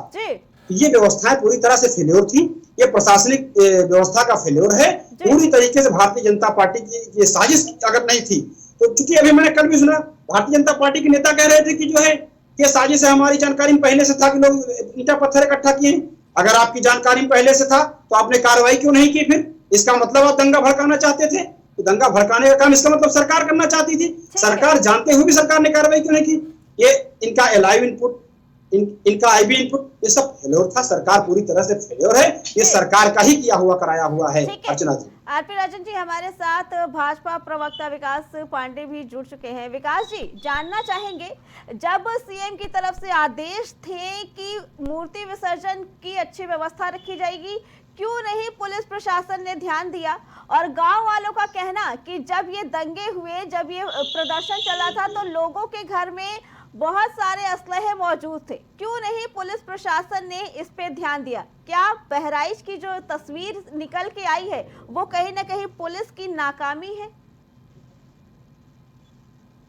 ये व्यवस्थाएं पूरी तरह से फेल्योर थी, ये प्रशासनिक व्यवस्था का फेल्योर है पूरी तरीके से। भारतीय जनता पार्टी की ये साजिश अगर नहीं थी तो, चूंकि अभी मैंने कल भी सुना भारतीय जनता पार्टी के नेता कह रहे थे कि जो है ये साजिश है, हमारी जानकारी में पहले से था कि लोग ईंटा पत्थर इकट्ठा किए। अगर आपकी जानकारी में पहले से था तो आपने कार्रवाई क्यों नहीं की? फिर इसका मतलब आप दंगा भड़काना चाहते थे, तो दंगा भड़काने का काम इसका मतलब सरकार करना चाहती थी। सरकार जानते हुए भी सरकार ने कार्रवाई क्यों नहीं की? ये इनका लाइव इनपुट, इनका आईबी इनपुट, ये सब फेल्योर था। सरकार पूरी तरह से फेल्योर है, ये सरकार का ही किया हुआ कराया हुआ है। अर्चना जी, आरपी राजन जी, हमारे साथ भाजपा प्रवक्ता विकास पांडे भी जुड़ चुके हैं। विकास जी, जानना चाहेंगे, जब सीएम की तरफ से आदेश थे कि मूर्ति विसर्जन की अच्छी व्यवस्था रखी जाएगी, क्यों नहीं पुलिस प्रशासन ने ध्यान दिया? और गांव वालों का कहना कि जब ये दंगे हुए, जब ये प्रदर्शन चला था तो लोगों के घर में बहुत सारे असलहे मौजूद थे, क्यों नहीं पुलिस प्रशासन ने इस पे ध्यान दिया? क्या बहराइच की जो तस्वीर निकल के आई है वो कहीं ना कहीं पुलिस की नाकामी है?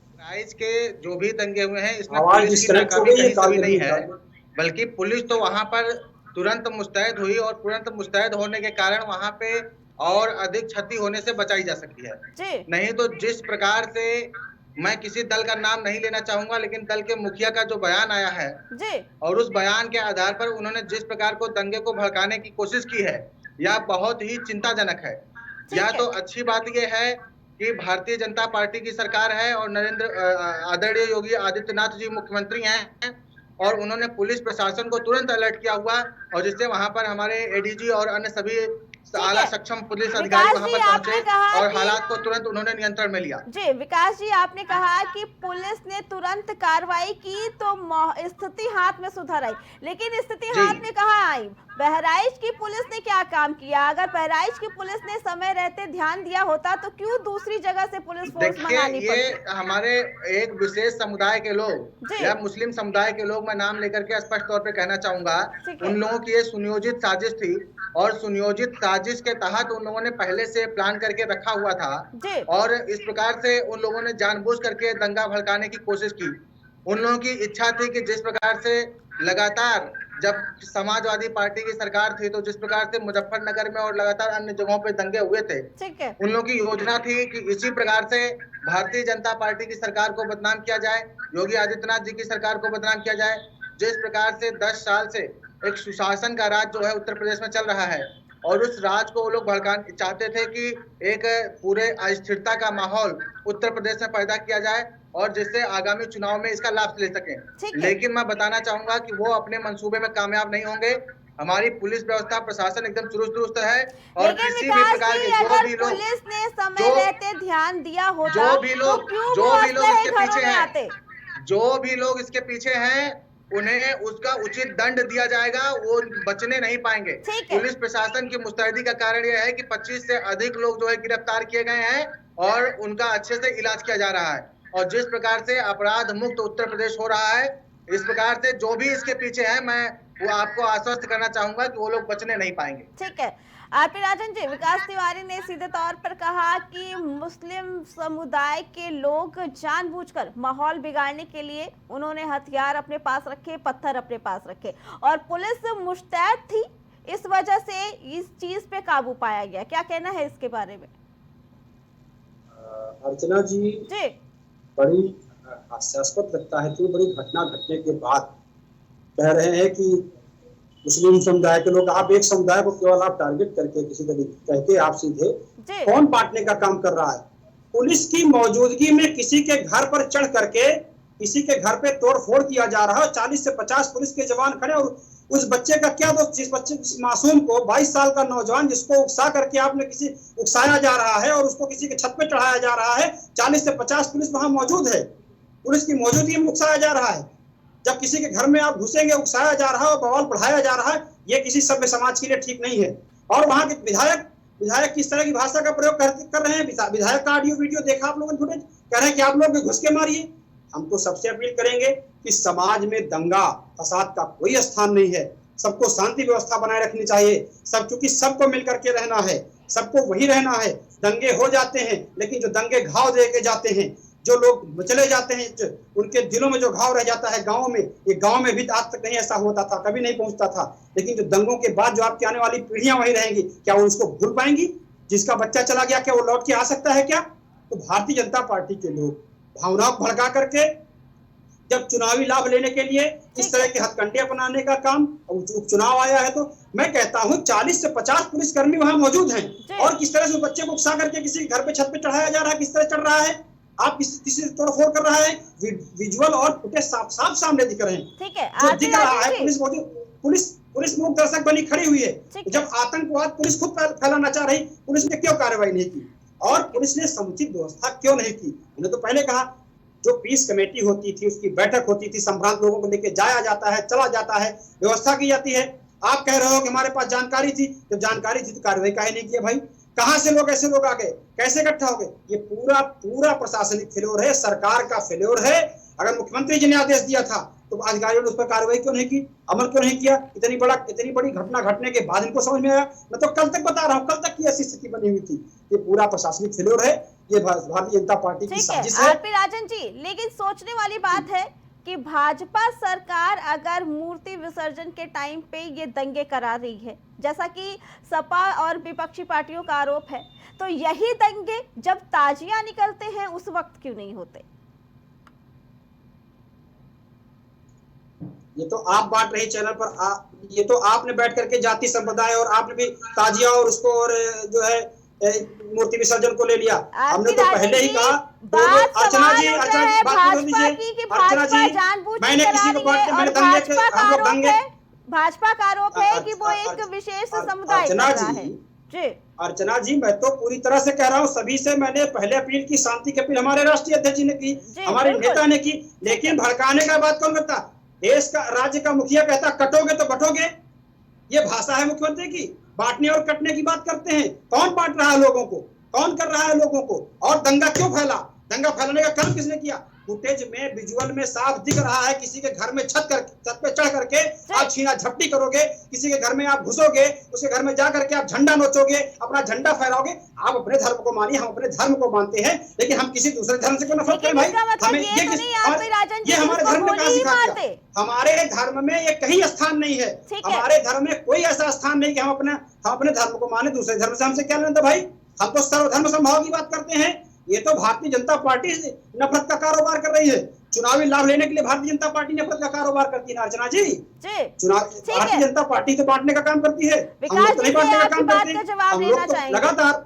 बहराइच के जो भी दंगे हुए हैं इसमें पुलिस की नाकामी कहीं भी नहीं है, बल्कि पुलिस तो वहां पर तुरंत मुस्तैद हुई और तुरंत मुस्तैद होने के कारण वहां पे और अधिक क्षति होने से बचाई जा सकती है। नहीं तो जिस प्रकार से, मैं किसी दल का नाम नहीं लेना चाहूंगा, लेकिन दल के मुखिया का जो बयान आया है और उस बयान के आधार पर उन्होंने जिस प्रकार को दंगे को भड़काने की कोशिश की है, यह बहुत ही चिंताजनक है। यह तो अच्छी बात यह है कि भारतीय जनता पार्टी की सरकार है और आदरणीय योगी आदित्यनाथ जी मुख्यमंत्री हैं और उन्होंने पुलिस प्रशासन को तुरंत अलर्ट किया हुआ और जिससे वहां पर हमारे एडीजी और अन्य सभी आला सक्षम पुलिस अधिकारी वहां पर पहुंचे और हालात को तुरंत उन्होंने नियंत्रण में लिया। जी विकास जी, आपने कहा कि पुलिस ने तुरंत कार्रवाई की तो स्थिति हाथ में सुधर आई, लेकिन स्थिति हाथ में कहाँ आई? बहराइच की पुलिस ने क्या काम किया? अगर बहराइच की पुलिस ने समय रहते ध्यान दिया होता तो क्यों दूसरी जगह से पुलिस फोर्स मंगानी पड़ी? ये हमारे एक विशेष समुदाय के लोग या मुस्लिम समुदाय के लोग, मैं नाम लेकर के स्पष्ट तौर पे कहना चाहूंगा, उन लोगों की ये सुनियोजित साजिश थी और सुनियोजित साजिश के तहत उन लोगों ने पहले से प्लान करके रखा हुआ था और इस प्रकार से उन लोगों ने जानबूझ करके दंगा भड़काने की कोशिश की। उन लोगों की इच्छा थी कि जिस प्रकार से लगातार जब समाजवादी पार्टी की सरकार थी तो जिस प्रकार से मुजफ्फरनगर में और लगातार अन्य जगहों पे दंगे हुए थे, उन लोगों की योजना थी कि इसी प्रकार से भारतीय जनता पार्टी की सरकार को बदनाम किया जाए, योगी आदित्यनाथ जी की सरकार को बदनाम किया जाए। जिस प्रकार से 10 साल से एक सुशासन का राज जो है उत्तर प्रदेश में चल रहा है और उस राज को वो लोग भड़काना चाहते थे कि एक पूरे अस्थिरता का माहौल उत्तर प्रदेश में पैदा किया जाए और जिससे आगामी चुनाव में इसका लाभ ले सकें। लेकिन मैं बताना चाहूंगा कि वो अपने मंसूबे में कामयाब नहीं होंगे। हमारी पुलिस व्यवस्था प्रशासन एकदम चुरुस्त दुरुस्त है और किसी भी प्रकार के जो भी लोग पुलिस ने समय रहते ध्यान दिया होता, जो भी लोग इसके पीछे हैं, जो भी लोग इसके पीछे हैं उन्हें उसका उचित दंड दिया जाएगा, वो बचने नहीं पाएंगे। पुलिस प्रशासन की मुस्तैदी का कारण यह है कि 25 से अधिक लोग जो है गिरफ्तार किए गए हैं और उनका अच्छे से इलाज किया जा रहा है और जिस प्रकार से अपराध मुक्त उत्तर प्रदेश हो रहा है, इस प्रकार से जो भी इसके पीछे है, मैं वो आपको आश्वस्त करना चाहूंगा कि वो लोग बचने नहीं पाएंगे। ठीक है आरपी राजन जी, विकास तिवारी ने सीधे तौर पर कहा कि मुस्लिम समुदाय के लोग जानबूझकर माहौल बिगाड़ने के लिए उन्होंने हथियार अपने पास रखे, पत्थर अपने पास रखे और पुलिस मुस्तैद थी, इस वजह से इस चीज पे काबू पाया गया। क्या कहना है इसके बारे में? अर्चना जी बड़ी हास्यास्पद लगता है कि बड़ी घटना घटने के बाद कह रहे हैं कि मुस्लिम समुदाय के लोग, आप एक समुदाय को केवल आप टारगेट करके किसी तरीके कहते आप सीधे कौन बांटने का काम कर रहा है? पुलिस की मौजूदगी में किसी के घर पर चढ़ करके किसी के घर पे तोड़फोड़ किया जा रहा है। 40 से 50 पुलिस के जवान खड़े, और उस बच्चे का क्या दोस्त, जिस बच्चे मासूम को 22 साल का नौजवान जिसको उकसा करके आपने उकसाया जा रहा है और उसको किसी के छत पे चढ़ाया जा रहा है, 40 से 50 पुलिस वहां मौजूद है, पुलिस की मौजूदगी में उकसाया जा रहा है। जब किसी के घर में आप घुसेंगे, उकसाया जा रहा है और बवाल बढ़ाया जा रहा है, ये किसी सभ्य समाज के लिए ठीक नहीं है। और वहां के विधायक किस तरह की भाषा का प्रयोग कर रहे हैं, विधायक का ऑडियो वीडियो देखा आप लोगों ने फुटेज, कह रहे हैं कि आप लोग घुस के मारिए। हम तो सबसे अपील करेंगे कि समाज में दंगा फसाद का कोई स्थान नहीं है, सबको शांति व्यवस्था बनाए रखनी चाहिए। क्योंकि सबको मिलकर के रहना है, सबको वही रहना है। दंगे हो जाते हैं, लेकिन जो दंगे घाव दे के जाते हैं, जो लोग चले जाते हैं, उनके दिलों में जो घाव रह जाता है गाँव में, ये गाँव में भी आज तक नहीं ऐसा होता था, कभी नहीं पहुंचता था। लेकिन जो दंगों के बाद जो आपकी आने वाली पीढ़ियां वही रहेंगी, क्या वो उसको भूल पाएंगी? जिसका बच्चा चला गया, क्या वो लौट के आ सकता है क्या? तो भारतीय जनता पार्टी के लोग भावनाओं को भड़का करके जब चुनावी लाभ लेने के लिए इस तरह के हथकंडे अपनाने का काम, उपचुनाव आया है, तो मैं कहता हूं 40 से 50 पुलिसकर्मी वहां मौजूद हैं, और किस तरह से उस बच्चे को उकसा करके किसी घर पे छत पे चढ़ाया जा रहा है, किस तरह चढ़ रहा है, आप किसी से तोड़फोड़ कर रहा है, विजुअल और फुटेज साफ सामने दिख रहे हैं। ठीक है, जो दिख रहा है, पुलिस मूक दर्शक बनी खड़ी हुई है। जब आतंकवाद पुलिस खुद फैलाना चाह रही, पुलिस ने क्यों कार्रवाई नहीं की, और पुलिस ने समुचित व्यवस्था क्यों नहीं की? मैंने तो पहले कहा, जो पीस कमेटी होती थी, उसकी बैठक होती थी, संभ्रांत लोगों को लेकर जाया जाता है, चला जाता है, व्यवस्था की जाती है। आप कह रहे हो कि हमारे पास जानकारी थी, जब जानकारी थी तो कार्रवाई काहे नहीं किया भाई? कहां से लोग ऐसे लोग आ गए, कैसे इकट्ठा हो गए? ये पूरा प्रशासनिक फेल्योर है, सरकार का फेल्योर है। अगर मुख्यमंत्री जी ने आदेश दिया था तो अधिकारियों ने उस पर कार्रवाई क्यों नहीं की, अमल क्यों नहीं किया? इतनी बड़ी घटना घटने के बाद इनको समझ में आया। मैं तो कल तक बता रहा हूँ, कल तक की ऐसी स्थिति बनी हुई थी। ये पूरा प्रशासनिक फेल्योर है, ये भारतीय जनता पार्टी की साजिश है। आरपी राजन जी, लेकिन सोचने वाली बात है कि भाजपा सरकार अगर मूर्ति विसर्जन के टाइम पे ये दंगे करा रही है, जैसा कि सपा और विपक्षी पार्टियों का आरोप है, तो यही दंगे जब ताजियां निकलते हैं उस वक्त क्यों नहीं होते? ये तो आप बांट रहे चैनल पर, ये तो आपने बैठ करके जाति संप्रदाय और आपने भी ताजिया और उसको और जो है मूर्ति विसर्जन को ले लिया। हमने तो पहले ही कहा, अर्चना जी बात सुन लीजिए। अर्चना जी, मैंने किसी को बात, मैंने दंगे, भाजपा का आरोप है कि वो एक विशेष समुदाय का है। अर्चना जी, मैं तो पूरी तरह से कह रहा हूँ, सभी से मैंने पहले अपील की, शांति की अपील हमारे राष्ट्रीय अध्यक्ष जी ने की, हमारे नेता ने की, लेकिन भड़काने का बात कौन करता? देश का, राज्य का मुखिया कहता कटोगे तो बटोगे। ये भाषा है मुख्यमंत्री की, बांटने और कटने की बात करते हैं। कौन बांट रहा है लोगों को, कौन कर रहा है लोगों को? और दंगा क्यों फैला? दंगा फैलाने का काम किसने किया? फुटेज में, विजुअल में साफ दिख रहा है, किसी के घर में छत पे चढ़ करके आप छीना झपटी करोगे, किसी के घर में आप घुसोगे, उसके घर में जा करके आप झंडा नोचोगे, अपना झंडा फहराओगे। आप अपने धर्म को मानिए, हम अपने धर्म को मानते हैं, लेकिन हम किसी दूसरे धर्म से क्यों नफरत करें भाई? हमें ये हमारे धर्म में कहां सिखा दिया? हमारे धर्म में ये कहीं स्थान नहीं है, हमारे धर्म में कोई ऐसा स्थान नहीं कि हम अपने धर्म को माने, दूसरे धर्म से हमसे क्या लेना भाई? हम तो सर्वधर्म समभाव की बात करते हैं। ये तो भारतीय जनता पार्टी नफरत का कारोबार कर रही है। चुनावी लाभ लेने के लिए भारतीय जनता पार्टी नफरत का कारोबार करती है। अर्चना जी, भारतीय जनता पार्टी तो बांटने का काम करती है, हम लोग तो नहीं बांटने का काम करते। हम लोग तो लगातार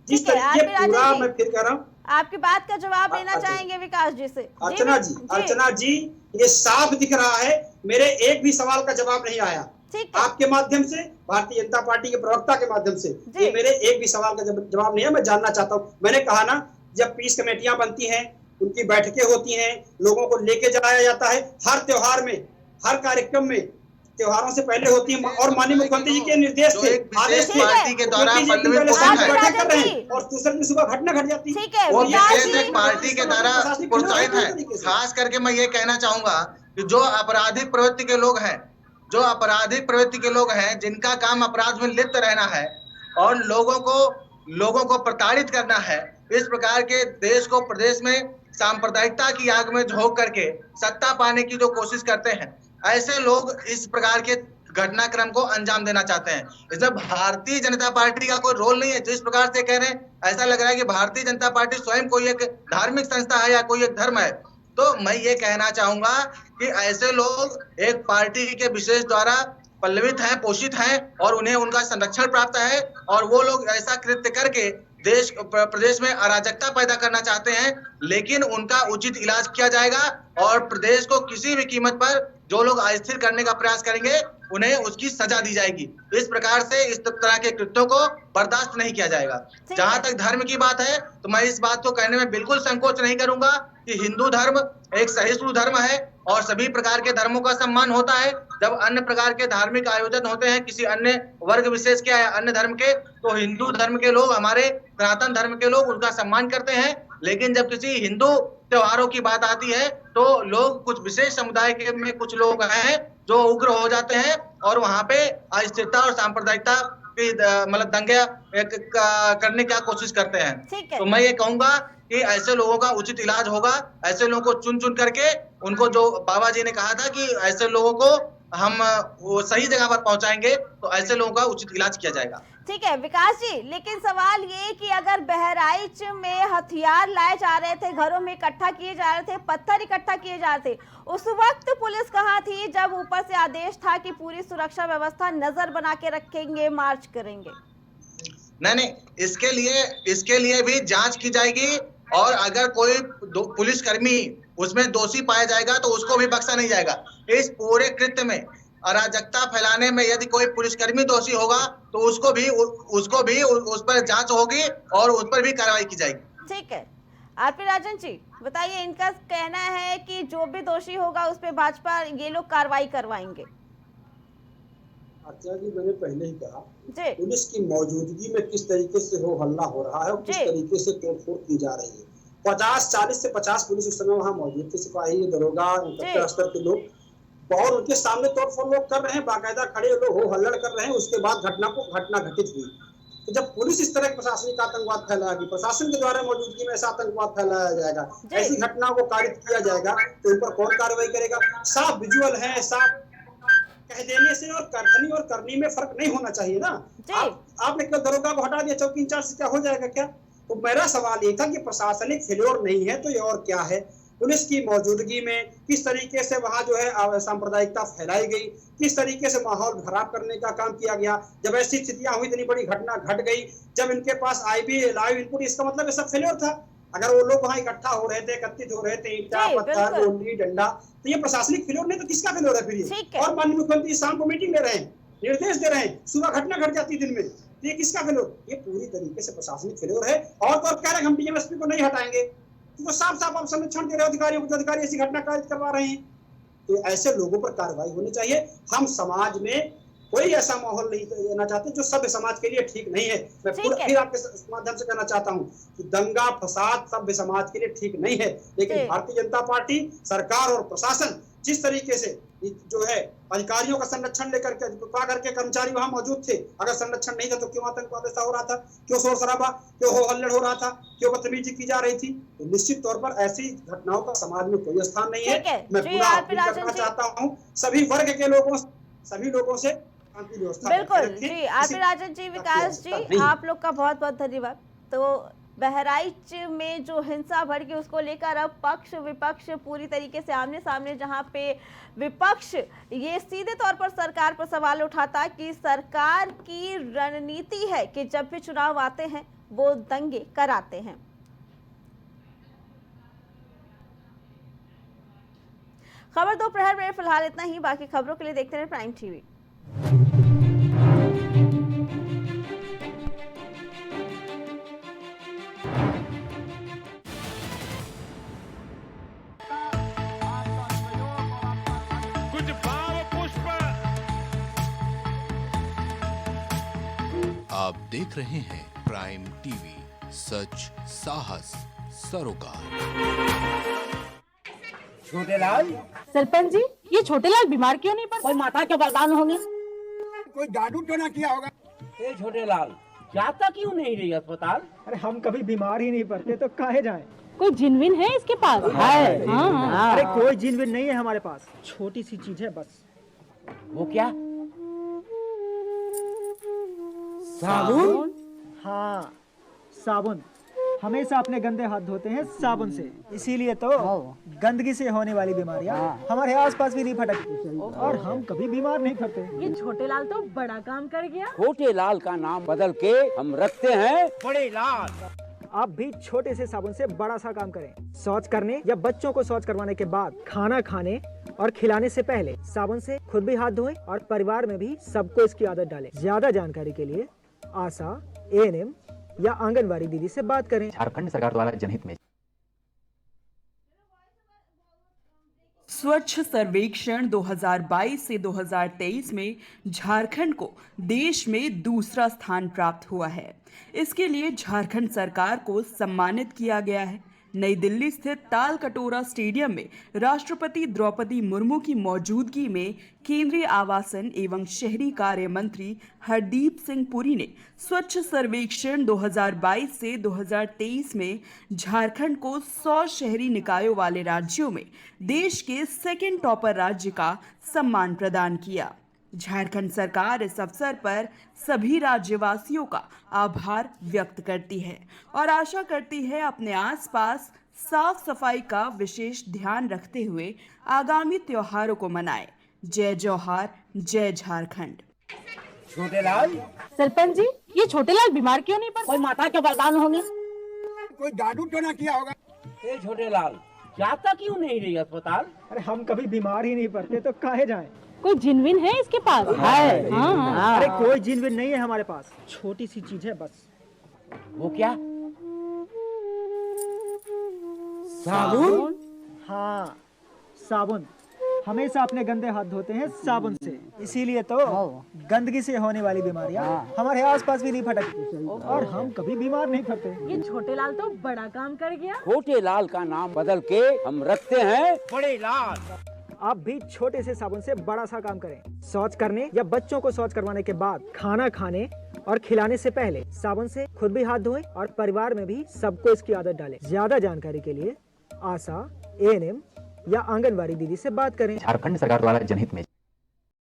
जिस तरीके पूरा, मैं फिर कह रहा हूँ, आपकी बात का जवाब लेना चाहेंगे विकास जी से। अर्चना जी, ये साफ दिख रहा है, मेरे एक भी सवाल का जवाब नहीं आया आपके माध्यम से, भारतीय जनता पार्टी के प्रवक्ता के माध्यम से। ये मेरे एक भी सवाल का जवाब नहीं है। मैं जानना चाहता हूँ, मैंने कहा ना, जब पीस कमेटियां बनती हैं, उनकी बैठकें होती हैं, लोगों को लेके जाया जाता है, हर त्योहार में, हर कार्यक्रम में, त्योहारों से पहले होती है, और माननीय मुख्यमंत्री जी के निर्देश थे, आदेश थे, पार्टी के द्वारा बैठक कर रहे हैं और दूसरे दिन सुबह घटना घट जाती है। वो विशेष पार्टी के द्वारा प्रोत्साहित है। खास करके मैं ये कहना चाहूंगा कि जो आपराधिक प्रवृत्ति के लोग हैं, जिनका काम अपराध में लिप्त रहना है और लोगों को प्रताड़ित करना है, इस प्रकार के देश को, प्रदेश में सांप्रदायिकता की आग में झोंक करके सत्ता पाने की जो कोशिश करते हैं, ऐसे लोग इस प्रकार के घटनाक्रम को अंजाम देना चाहते हैं। इसमें भारतीय जनता पार्टी का कोई रोल नहीं है। जिस प्रकार से कह रहे हैं, ऐसा लग रहा है कि भारतीय जनता पार्टी स्वयं कोई एक धार्मिक संस्था है या कोई एक धर्म है। तो मैं ये कहना चाहूंगा कि ऐसे लोग एक पार्टी के विशेष द्वारा पल्लवित हैं, पोषित हैं और उन्हें उनका संरक्षण प्राप्त है, और वो लोग ऐसा कृत्य करके प्रदेश में अराजकता पैदा करना चाहते हैं, लेकिन उनका उचित इलाज किया जाएगा और प्रदेश को किसी भी कीमत पर जो लोग अस्थिर करने का प्रयास करेंगे उन्हें उसकी सजा दी जाएगी। इस प्रकार से इस तरह के कृत्यों को बर्दाश्त नहीं किया जाएगा। जहां तक धर्म की बात है तो मैं इस बात को कहने में बिल्कुल संकोच नहीं करूंगा कि हिंदू धर्म एक सहिष्णु धर्म है और सभी प्रकार के धर्मों का सम्मान होता है। जब अन्य प्रकार के धार्मिक आयोजन होते हैं किसी अन्य वर्ग विशेष के या अन्य धर्म के, तो हिंदू धर्म के लोग, हमारे सनातन धर्म के लोग उनका सम्मान करते हैं। लेकिन जब किसी हिंदू त्योहारों की बात आती है तो लोग, कुछ विशेष समुदाय के में कुछ लोग हैं जो उग्र हो जाते हैं और वहां पे अस्थिरता और सांप्रदायिकता की मतलब दंगे करने की कोशिश करते हैं। तो मैं ये कहूंगा कि ऐसे लोगों का उचित इलाज होगा। ऐसे लोगों को चुन चुन करके, उनको, जो बाबा जी ने कहा था कि ऐसे लोगों को हम वो सही जगह पर पहुंचाएंगे, तो ऐसे लोगों का उचित इलाज किया जाएगा। ठीक है विकास जी, लेकिन सवाल ये कि अगर बहराइच में हथियार लाए जा रहे थे, घरों में इकट्ठा किए जा रहे थे, पत्थर इकट्ठा किए जा रहे थे, उस वक्त पुलिस कहाँ थी जब ऊपर से आदेश था कि पूरी सुरक्षा व्यवस्था नजर बना के रखेंगे, मार्च करेंगे? नहीं, इसके लिए भी जांच की जाएगी और अगर कोई पुलिसकर्मी उसमें दोषी पाया जाएगा तो उसको भी बख्शा नहीं जाएगा। इस पूरे कृत्य में, अराजकता फैलाने में यदि कोई पुलिसकर्मी दोषी होगा तो उसको भी उस पर जांच होगी और उस पर भी कार्रवाई की जाएगी। ठीक है, आरपी राजन जी बताइए, इनका कहना है कि जो भी दोषी होगा उस पर भाजपा ये लोग कार्रवाई करवाएंगे। आचार्य जी, मैंने पहले ही कहा पुलिस की मौजूदगी में किस तरीके से हो हल्ला हो रहा है और किस तरीके से तोड़फोड़ की जा रही है। 40 से 50 पुलिस उस समय वहां मौजूद थे, सिपाही, दरोगा, स्तर के लोग, और उनके सामने तोड़फोड़ लोग कर रहे हैं, बाकायदा खड़े लोग हो हल्लड़ कर रहे हैं। उसके बाद घटना घटित हुई। तो जब पुलिस इस तरह के प्रशासनिक आतंकवाद फैलाएगी, प्रशासन के द्वारा मौजूदगी में ऐसा आतंकवाद फैलाया जाएगा, ऐसी घटनाओं को कारित किया जाएगा, तो इन पर कौन कार्रवाई करेगा? साफ विजुअल है, साफ कह देने से और करनी और करनी में फर्क नहीं होना चाहिए ना। आपने दरोगा को हटा दिया, चौकी इंचार्ज से क्या हो जाएगा क्या? तो मेरा सवाल ये था कि प्रशासनिक फेल्योर नहीं है तो ये और क्या है? पुलिस की मौजूदगी में किस तरीके से वहां जो है सांप्रदायिकता फैलाई गई, किस तरीके से माहौल खराब करने का काम किया गया। जब ऐसी स्थितियां हुई, इतनी बड़ी घटना घट गई, जब इनके पास आईबी लाइव इनपुट, इसका मतलब ये सब फेल्योर था। अगर वो लोग वहां इकट्ठा हो रहे थे, एकत्रित हो रहे थे, ईंटा, पत्थर, गोली, डंडा, तो ये प्रशासनिक फेल्योर नहीं तो किसका फेल्योर है फिर ये? और माननीय मुख्यमंत्री शाम को मीटिंग ले रहे हैं, निर्देश दे रहे हैं, सुबह घटना घट जाती दिन में, तो ये किसका फेल्योर? ये पूरी तरीके से प्रशासनिक फेल्योर है। और तो कह रहे हैं हम डीएमएसपी को नहीं हटाएंगे, तो साफ आप संरक्षण दे रहे हो अधिकारियों को, अधिकारी ऐसी घटना कारित करवा रहे हैं। तो ऐसे लोगों पर कार्रवाई होनी चाहिए। हम समाज में कोई ऐसा माहौल नहीं देना चाहते जो सभ्य समाज के लिए ठीक नहीं है। मैं फिर आपके माध्यम से कहना चाहता हूं कि दंगा फसाद सभ्य समाज के लिए ठीक नहीं है। लेकिन भारतीय जनता पार्टी, सरकार और प्रशासन जिस तरीके से जो है अधिकारियों का संरक्षण लेकर के कर्मचारी वहां मौजूद थे, अगर संरक्षण नहीं था तो क्यों आतंकवाद ऐसा हो रहा था, क्यों शोर शराबा, क्यों हो हल्लड़ हो रहा था, क्यों बदतमीजी की जा रही थी? तो निश्चित तौर पर ऐसी घटनाओं का समाज में कोई स्थान नहीं है। मैं पूरा अपील करना चाहता हूँ सभी वर्ग के लोगों, सभी लोगों से बिल्कुल जी। आरपी राजन जी, विकास जी, आप लोग का बहुत बहुत धन्यवाद। तो बहराइच में जो हिंसा भड़की उसको लेकर अब पक्ष विपक्ष पूरी तरीके से आमने सामने, जहां पे विपक्ष ये सीधे तौर पर सरकार पर सवाल उठाता कि सरकार की रणनीति है कि जब भी चुनाव आते हैं वो दंगे कराते हैं। खबर दोपहर में फिलहाल इतना ही। बाकी खबरों के लिए देखते रहे प्राइम टीवी। आप देख रहे हैं प्राइम टीवी, सच साहस सरोकार। छोटेलाल, सरपंच जी, ये छोटेलाल बीमार क्यों नहीं पड़ा? कोई माता के बरदान होंगे, कोई जादू टोना किया होगा। ए छोटेलाल, जाता क्यों नहीं रही अस्पताल? अरे हम कभी बीमार ही नहीं पड़ते तो काहे जाएं? कोई जिनविन है इसके पास? है। हाँ। अरे कोई जिनविन नहीं है हमारे पास, छोटी सी चीज है बस। वो क्या? साबुन? हाँ साबुन। हमेशा अपने गंदे हाथ धोते हैं साबुन से, इसीलिए तो गंदगी से होने वाली बीमारियां हमारे आसपास भी नहीं फटकती और हम कभी बीमार नहीं पड़ते। ये छोटे लाल तो बड़ा काम कर गया। छोटे लाल का नाम बदल के हम रखते हैं बड़े लाल। आप भी छोटे से साबुन से बड़ा सा काम करें। शौच करने या बच्चों को शौच करवाने के बाद, खाना खाने और खिलाने से पहले साबुन से खुद भी हाथ धोएं और परिवार में भी सबको इसकी आदत डालें। ज्यादा जानकारी के लिए आशा, एएनएम या आंगनवाड़ी दीदी से बात करें। झारखंड सरकार द्वारा जनहित में। स्वच्छ सर्वेक्षण 2022 से 2023 में झारखंड को देश में दूसरा स्थान प्राप्त हुआ है। इसके लिए झारखंड सरकार को सम्मानित किया गया है। नई दिल्ली स्थित ताल कटोरा स्टेडियम में राष्ट्रपति द्रौपदी मुर्मू की मौजूदगी में केंद्रीय आवासन एवं शहरी कार्य मंत्री हरदीप सिंह पुरी ने स्वच्छ सर्वेक्षण 2022 से 2023 में झारखंड को 100 शहरी निकायों वाले राज्यों में देश के सेकंड टॉपर राज्य का सम्मान प्रदान किया। झारखंड सरकार इस अवसर पर सभी राज्यवासियों का आभार व्यक्त करती है और आशा करती है अपने आसपास साफ सफाई का विशेष ध्यान रखते हुए आगामी त्योहारों को मनाएं। जय जोहार, जय झारखंड। छोटे लाल। सरपंच जी, ये छोटे लाल बीमार क्यों नहीं पड़ते? कोई माता के बरदान होंगे, कोई जादू टोना किया होगा। ये छोटे लाल जाता क्यों नहीं रही अस्पताल? अरे हम कभी बीमार ही नहीं पड़ते तो काहे जाएं? कोई जिनविन है इसके पास? है। हाँ। अरे कोई जिनविन नहीं है हमारे पास, छोटी सी चीज है बस। वो क्या? साबुन? हाँ, साबुन। हमेशा अपने गंदे हाथ धोते हैं साबुन से, इसीलिए तो गंदगी से होने वाली बीमारियां हमारे आसपास भी नहीं फटकती और हम कभी बीमार नहीं पड़ते। ये छोटे लाल तो बड़ा काम कर गया। छोटे लाल का नाम बदल के हम रखते हैं बड़े लाल। आप भी छोटे से साबुन से बड़ा सा काम करें। शौच करने या बच्चों को शौच करवाने के बाद, खाना खाने और खिलाने से पहले साबुन से खुद भी हाथ धोएं और परिवार में भी सबको इसकी आदत डालें। ज्यादा जानकारी के लिए आशा, एएनएम या आंगनवाड़ी दीदी से बात करें। झारखंड सरकार द्वारा जनहित में।